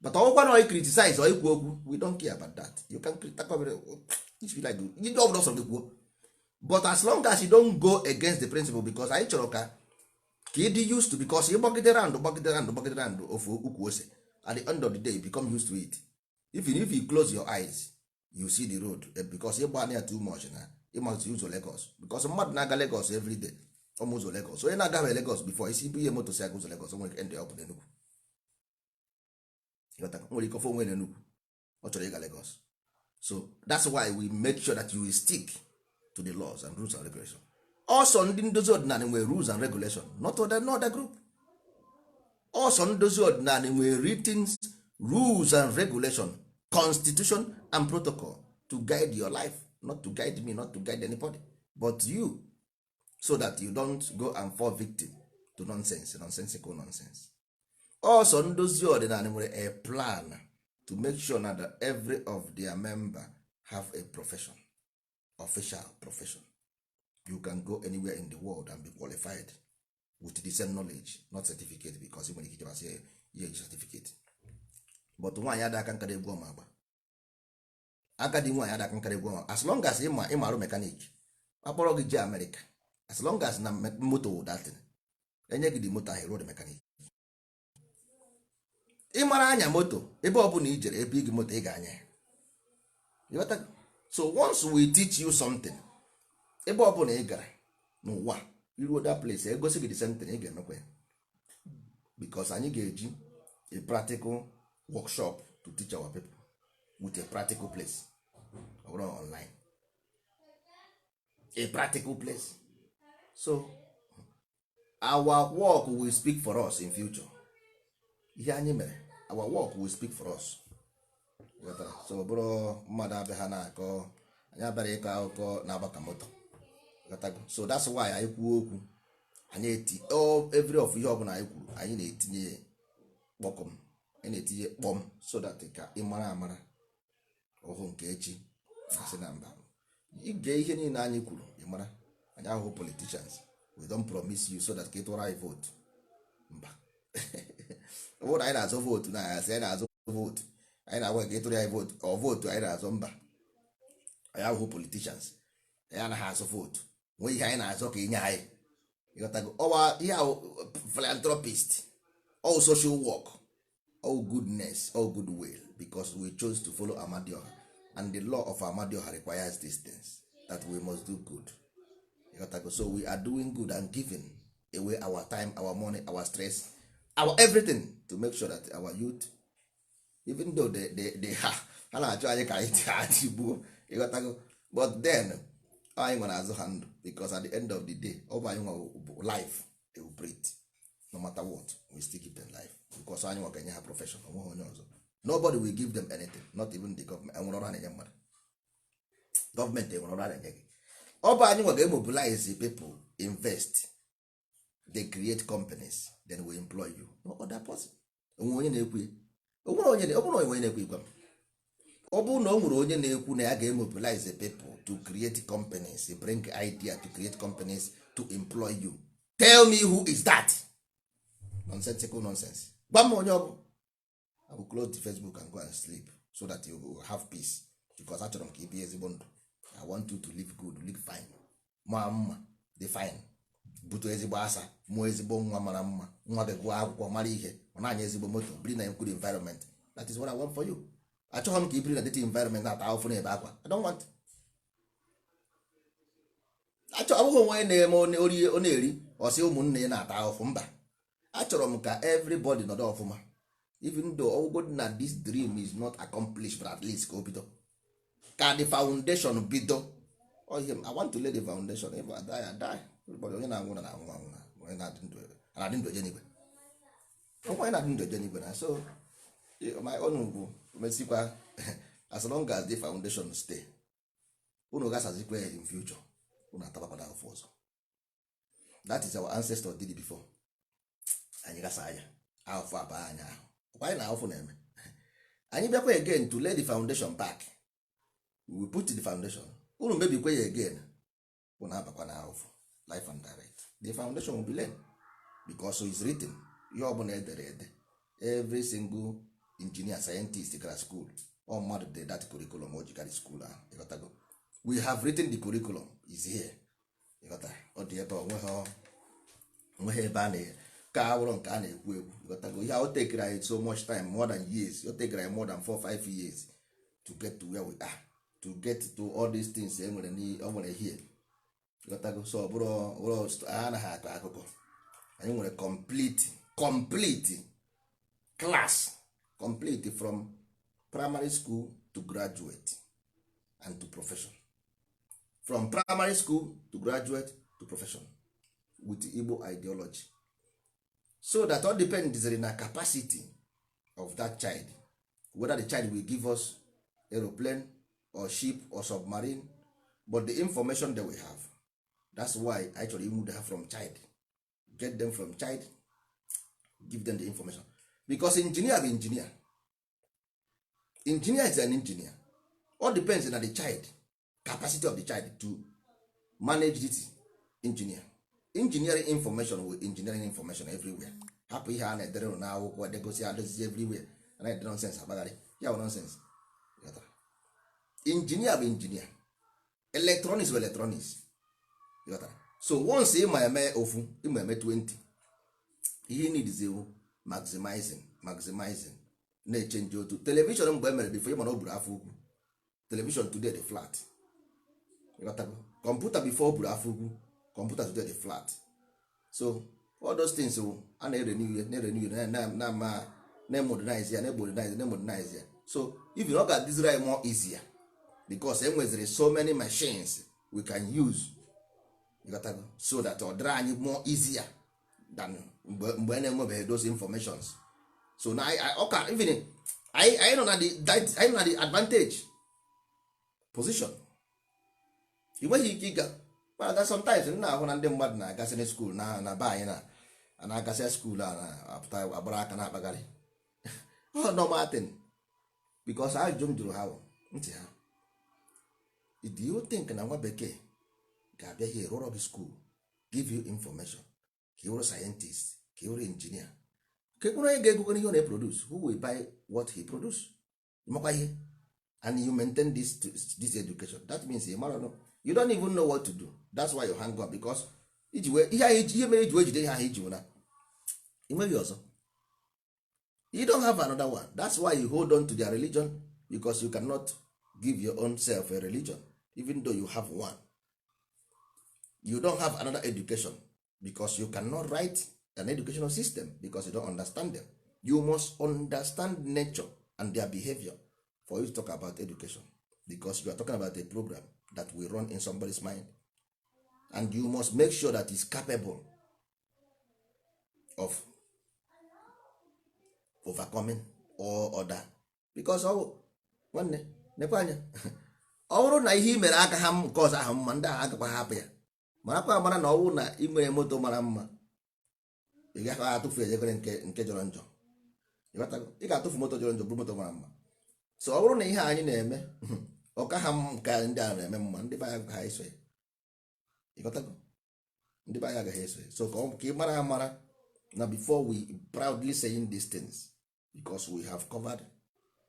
But ọwụkwa na I criticize or ikwu okwu, we don't care about that. You can criticize if you like, you don't know something. But as long as you don't go against the principle, because anyị chọrọ ka ị dị used to, because you gbagide round of ukwu ose, at the end of the day you become used to it. If you close your eyes, you see the road, because you gba too much na you must use Lagos, because mmadụ na-aga Lagos every day, almost Lagos. So ị na-agaghị Lagos before, isi bụ ihe moto si aga ụzọ Lagos, o nwere end up n'Enugu. Nwere ike ofe onwe n'Enugu, ọ chọrọ ịga Lagos. So that's why we make sure that you will stick to the laws and rules and regulations. Also ndị ndozi ọdịnala nwere rules and regulations, not other group. Also ndozi ọdịnala nwere written rules and regulations, constitution and protocol to guide your life, not to guide me, not to guide anybody, but you, so that you don't go and fall victim to nonsensical nonsense. Also ndozi ọdịnala nwere a plan to make sure that every of their member have a profession, official profession. You can go anywhere in the world and be qualified with the same knowledge, not certificate, because when you say you certificate. But nwaanyị ada aka nkara egwu ọma agba, agadi nwaanyị ada aka nkara egwu ọma, as long as ịma arụ mekanik, akpọrọ gị je America, as long as na moto datin, enye gị di moto ahụ road mekanik. Ịmara anya moto ebe ọ bụla ijere, ebe gị moto ị ga-anya. So once we teach you something, ebe ọ bụla ị gara n'ụwa, iruo that place, egosi gị the same thing ị ga-emekwa ya, because anyị ga-eji a practical workshop to teach our people with a practical place, or online, a practical place. So our work will speak for us in future. Ihe anyị mere, our work will speak for us. So bụrụ mmadụ abịa ha na-akọ, anyị abịara ịkọ akụkọ na-agbaka moto. So that's why anyị kwuo okwu, anyị eti every of ihe ọbụla anyị kwuru, anyị na-etinye kpọkọm, anyị na-etinye kpọm, so that ka ị mara amara ọhụ nke echi asị na mba ige ihe niile anyị kwuru, ị mara. Anyị ahụ politicians, we don't promise you so that ka ị tụrụ anyị vote mba. Ọ bụrụ anyị na-azụ vote na asị anyị na-azụ vote, anyị na-agwa ka ị tụrụ anyị vote ọ vote anyị na-azụ mba. Anyị ahụ politicians, anyị anaghị azụ vote, nwee ihe anyị na-azọ ka inye anyị. Ịghọtago? Ọwa ihe ahụ philanthropist, all social work, all goodness, all goodwill, because we chose to follow Amadioha, and the law of Amadioha requires these things, that we must do good. So we are doing good and giving away our time, our money, our stress, our everything, to make sure that our youth, even though they ha na-achọ anyị ka anyị gbuo, but then anyị nwere azụ ha ndụ, because at the end of the day, ọ bụ anyị nwe life they will breathe. No matter what, we still give them life, because anyị nwe ga-enye ha profession, onweghị onye ọzọ. Nobody will give them anything, not even the government. Enwere ọrụ na-enye mmadụ, gọọmenti enwere ọrụ na-enye gị. Ọ bụ anyị nwe ga-mobilize people, invest, they create companies, then we employ you, no other person. Onwe onye na-ekwu, ọ bụrụ na onye na-ekwu ikwe m, ọ bụrụ na o nwere onye na-ekwu na ya ga-mobilize people to create companies, bring idea to create companies to employ you, tell me who is that? Nonsensical nonsense. Gwa m onye ọ bụ. I will close the Facebook and go and sleep, so that you will have peace, because achọrọ m ka ị bie ezigbo ndụ. I want you to live good, live fine, maa mma, dị fine, butu ezigbo asa, mụọ ezigbo nwa mara mma, nwa gị gụọ akwụkwọ, mara ihe, ọ na-anya ezigbo moto, biri na good environment. That is what I want for you. Achọghị m ka ị biri na dirty environment, na-ata ahụfụ na ebe akwa. I don't want. Abụghị onwe na-eme ọ na-eri ọsị ụmụnne ya na-ata ahụfụ, mba. Achọrọ m ka everybody nọdụ ọfụma, even though all good na this dream is not accomplished, but at least ka o bido, ka the foundation bido. I want to lay the foundation. If I die, I die. Everybody onye na-anwụ na anwụ anwụ, onye na-adị ndụ eje n'igwe, onye na-adị ndụ eje n'igwe. Na so my own bụ mesikwa as long as the foundation stay, unu gasazikwa in future, unu atabakwa n'afọ ọzọ. That is our ancestor did it before. Anyị gasa anya afọ aba anya ahụ, anyị na afọ na-eme. Anyị bịakwa again to lay the foundation back, we put the foundation, unu mebikwa ya again, unu abakwa na afọ. Life and direct, the foundation will be laid, because so it's written. Ihe ọbụla edere ede, every single engineer, scientist gara school, all mmadụ dey that curriculum o jikari school ahụ. We have written the curriculum, is here. Ọ dị ebe onweghị ebe a na ka awụrụ nke a na-ekwu ekwu. Ihe o take anyị so much time, more than years, o take anyị more than 4-5 years to get to where we are, to get to all these things e nwere here. So bụrụ anaghị akọ akụkọ. Anyị nwere complete class, complete from primary school to graduate and to profession, from primary school to graduate to profession, with Igbo ideology. So that all depends on the capacity of that child, whether the child will give us aeroplane or ship or submarine, but the information that we have. That's why actually you have from child, get them from child, give them the information, because engineer be engineer is an engineer. All depends on the child, capacity of the child to manage this engineering information with engineering information everywhere. Hapụ ihe a na-edere na akwụkwọ degosi adozi everywhere, and I nonsense abagharị ya bụ nonsense. Engineer bụ engineer, electronics bụ electronics. So once ị ma eme ofu, ị ma eme 20, ihe need is maximizing na-echenji otu. Television mgbe emere before ị ma na o buru afọ ukwu, television today dị flat. Computer before o buru afọ ukwu, computer today dị flat. So all those things a na-renew na-modernize ya. So if you not got this right more easier, because enweziri so many machines we can use, so that ọ dịrị anyị more easier than mgbe na-enwebeghị those informations. So na even anyị nọ na the advantage position. I nweghị ike ịga, but sometimes nna ahụ na ndị mmadụ na-agasị na school na be anyị na-agasị school na-apụta agbara aka na-akpagharị. Normal thing, because ajụjụ m jụrụ ha ntị ha, do you think na nwa bekee ga-abịa here rụọrọ gị school, give you information, ka ị wụrụ scientist, ka ị wụrụ engineer, ka ekwere onye ga-egwugo ihe ọ na-eproduce, who will buy what he produce? Makwa ihe, and you maintain this education. That means you don't even know what to do. That's why you hang up, because ihe mere iji wee jide ihe ahụ iji nwụna, inweghị ọzọ. You don't have another one. That's why you hold on to their religion, because you cannot give your own self a religion even though you have one. You don't have another education because you cannot write an educational system because you don't understand them. You must understand nature and their behavior for you to talk about education, because you are talking about a program that will run in somebody's mind, and you must make sure that it's capable of overcoming or other. Because nwanne nekwa anya ọ bụrụ na ihe i mere aka ha nke ọzọ ahụ mma, ndị ahụ agakwa hapụ ya. Marakwa amara na ọ bụrụ na ị nwere moto mara mma, ị gaghị atụfu ejegere nke jọrọ njọ. Ị ga-atụfu moto jọrọ njọ bụrụ moto mara mma. So ọ bụrụ na ihe anyị na-eme ọka ha ka ndị a na-eme mma, ndị be anyị agaghị eso ya. Ịghọtago? Ndị be anyị agaghị eso ya. So ka ị mara amara na before we proudly saying these things, because we have covered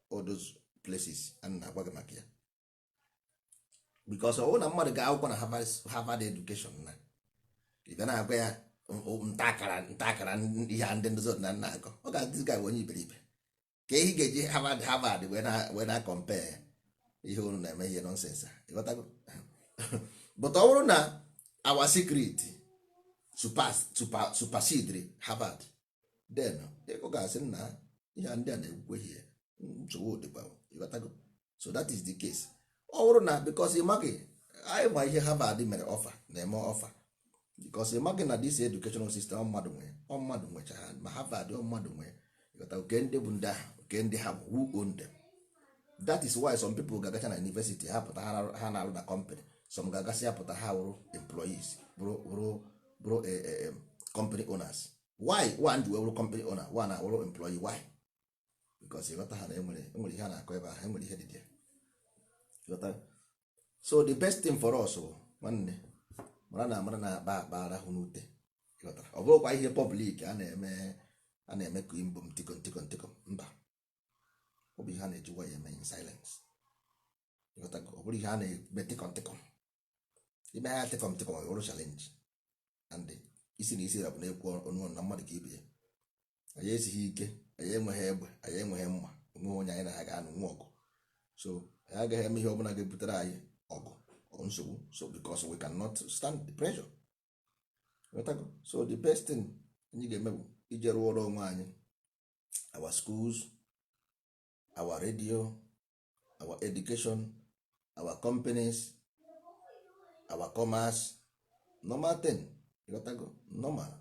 all those places and na-agwa gị maka ya. Because ọ na mmadụ ga-akwụkwọ na Harvard education na ị ga na-agwa ya ntakara ihe ndị ndozi ọdịnala na-akọ, ọ ga-adịzi ga onye iberibe ka ihe ga-eji Harvard wee na compare ihe unu na-eme ihe nonsense. Ịghọtago? But ọ bụrụ na our secret supersede Harvard, then ọ ga-asị na ihe ndị a na-ekwukwe ihe nsogbu dịkwa. Ịghọtago? So that is the case. Ọ bụrụ na because ịmaghị anyị ma ihe Harvard mere ọfa na-eme ọfa, because ịmaghị na this educational system mmadụ nwecha ha, ma Harvard mmadụ nwe. Ịghọtago? Nke ndị bụ ndị ahụ, nke ndị ha bụ who own them. That is why some people ga-agacha na university ha pụta ha na-arụ na company, some ga-agasị ya pụta ha wụrụ employees, bụrụ company owners. Why one ji wụrụ company owner, one na-awụrụ employee? Why? Because ịghọta ha na enwere ihe a na-akọ ebe ahụ, enwere ihe dị dị. So the best thing for us nwanne mara na akpa arahụ n'ute. Ọ bụrụkwa ihe public a na-eme ka imbom tikom mba, ọ bụ ihe a na-eji waya eme in silence. Ọ bụrụ ihe a na-eme tikom ime ha tikom ọrụ challenge, and isi na isi bụ na-ekwu ọnụ na mmadụ ka ibe ya. Anyị esighị ike, anyị enweghị egbe, anyị enweghị mma, onwe onye anyị na-aga anụ nwa ọgụ. So anyị agaghị eme ihe ọbụla ga-ebutere anyị ọgụ nsogbu. So because we cannot stand the pressure. So the best thing anyị ga-eme bụ ije rụọ ọrụ onwe anyị, our schools, our radio, our education, our companies, our commerce, normal thing. Normal.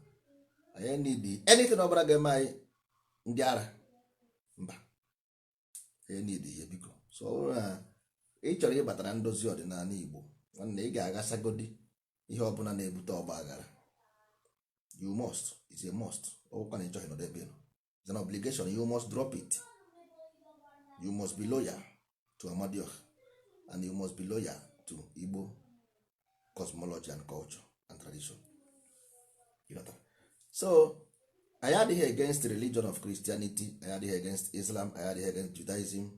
I need anything ọbụla ga-eme anyị ndị ara mba, I need ihe biko. So ị chọrọ ịbatara ndozi ọdịnala Igbo, nwanne ị ga-agasagodi ihe ọbụla na-ebute ọgba aghara. You must, it's a must. Ọkwa na ịchọghị nọdụ ebe nọ, it's an obligation. You must drop it. You must be loyal to Amadioha, and you must be loyal to Igbo cosmology and culture and tradition. So I had here against the religion of Christianity, I had here against Islam, I had here against Judaism.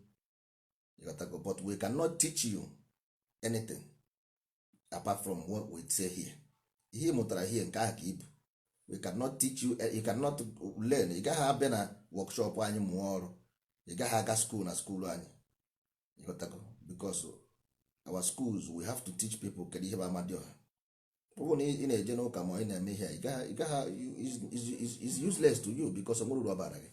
But we cannot teach you anything apart from what we say here. Ihe mụtara here nke ahụ ka ibu. We cannot teach you, you cannot learn. Ị gaghị abịa na workshop anyị mụọ ọrụ, ị gaghị aga school na school anyị. Because our schools, we have to teach people kedu ihe bụ Amadioha. Ọ na ị na-eje n'ụka ma ị na-eme ihe is useless to you, because onwere uru ọbara gị,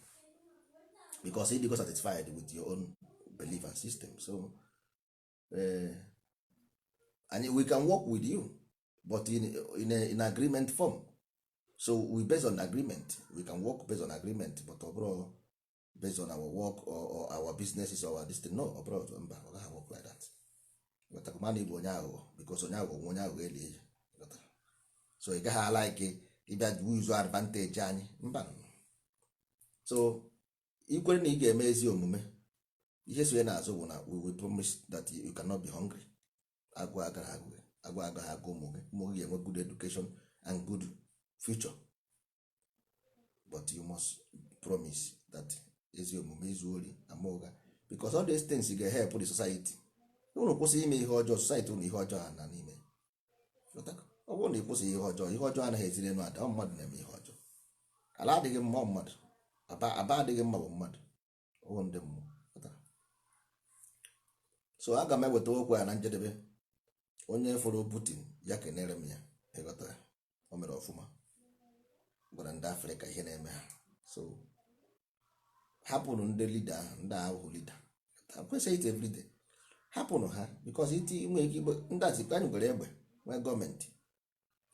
because you go satisfied with your own belief and system. So and we can work with you, but in agreement form. So we based on agreement, we can work based on agreement, but overall based on our work or our businesses or this thing, no, abroad we can't work like that. But man Igbo onye aghụghọ, because onye aghụghọ onye aghụghọ eli eji. So ị gaghị like ịbịa use advantage anyị mba. So ikwere na ị ga-eme ezi omume, ihe so na-azụ bụ na we will promise that you cannot be hungry. Agụ agaghị agụ ụmụ gị ga-enwe good education and good future, but you must promise that ezi omume, izu ori, ama ụgha, because all these things ga-help the society. Unu kwụsị ime ihe ọjọọ, society unu ihe ọjọọ na n'ime. Ọ bụrụ na ị kwụsị ihe ọjọọ anaghị eziri enu ada, mmadụ na-eme ihe ọjọọ. Ala adịghị mma mmadụ, aba adịghị mma bụ mmadụ ọwụ ndị mmụọ. So aga m eweta okwu ya na njedebe. Onye fọrọ Putin ya kenere m ya, ịghọta, o mere ọfụma, gwara ndị Afrịka ihe na-eme ha. So hapụrụ ndị lida ahụ, ndị ahụ lida kwesịrị ite everyday, hapụrụ ha because iti nwe ike igbe ndị azikwa anyị gwere egbe nwee gọọmenti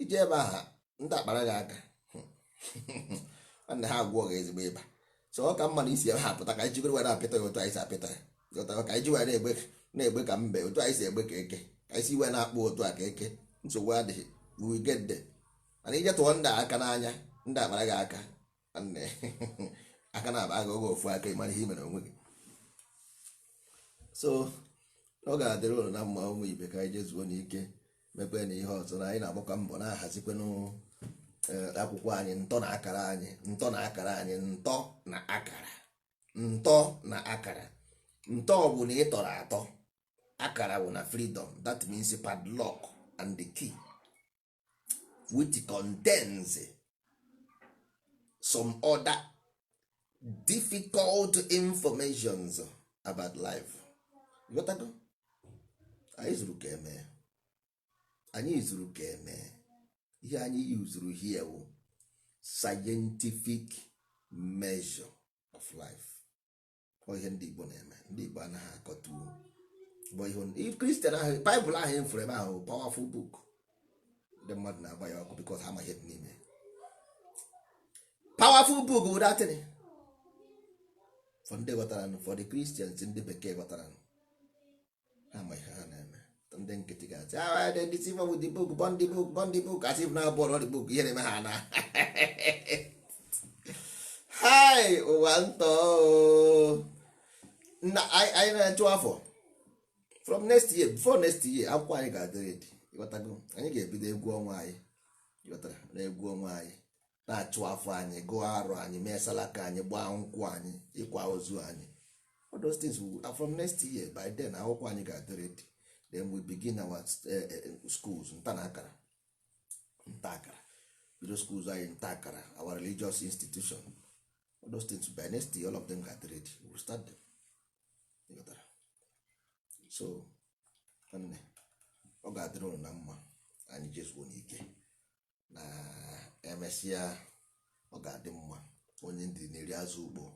iji ebe aha ndị akpara gị aka nwanne ha agwọ gị ezigbo ịba. So ọ ka mma na isi ebe ha pụta ka anyị jigoro were apịta ya otu anyị si apịta ya, ịghọta, ka anyị ji were na-egbe ka mbe otu anyị si egbe ka eke, ka anyị si wee na-akpụ otu a ka eke, nsogbu adịghị, we will get there. Mana ije tụọ ndị aka n'anya, ndị akpara gị aka nwanne aka na-aba gị oge ofu aka ịmara ihe mere onwe gị. So ọ ga-adịrị ụlọ na mma ụmụ ibe ka anyị jezuo n'ike mekpe na ihe ọzọ na anyị na-agbakwa mbọ na-ahazikwenụ akwụkwọ anyị ntọ na akara anyị, ntọ na akara anyị, ntọ na akara, ntọ na akara. Ntọ bụ na ị tọrọ atọ, akara bụ na freedom, that means padlock and the key which contains some other difficult informations about life. Ịghọtago? Anyị zuru ka eme, anyị zuru ka eme. Ihe anyị yuzuru here bụ scientific measure of life. Ọ ihe ndị Igbo na-eme, ndị Igbo anaghị akọtu bụ ihe Kristian ahụ, Baịbụl ahụ efere ebe ahụ powerful book, ndị mmadụ na-agba ya ọkụ because ha amaghị n'ime powerful book bụ datịrị for ndị ghọtara, for the Christians, ndị bekee ghọtara ha amaghị ha na-eme. Ndị nkịtị ga-asị they deceive with the book, burn the book, as if na abụọ the book, ihe na-eme ha na hi ụwa ntọ na anyị na-achụ afọ from next year, before next year akwụkwọ anyị ga-adị ready. Ịghọtago? Anyị ga-ebido egwu ọnwa anyị, ịghọtara, na egwu ọnwa anyị na-achụ afọ anyị, gụọ arụ anyị, mee salaka anyị, gbaa nkwụ anyị, ịkwa ozu anyị, all those things from next year. By then akwụkwọ anyị ga-adị ready. Then we begin our schools, nta na akara, nta akara, bido schools anyị nta akara, our religious institution, all those things. By next year all of them get ready, we will start them. So nwanne, ọ ga-adịrị ụnụ na mma, anyị jezuo n'ike na emesịa ọ ga-adị mma. Onye ndị na-eri azụ ugbo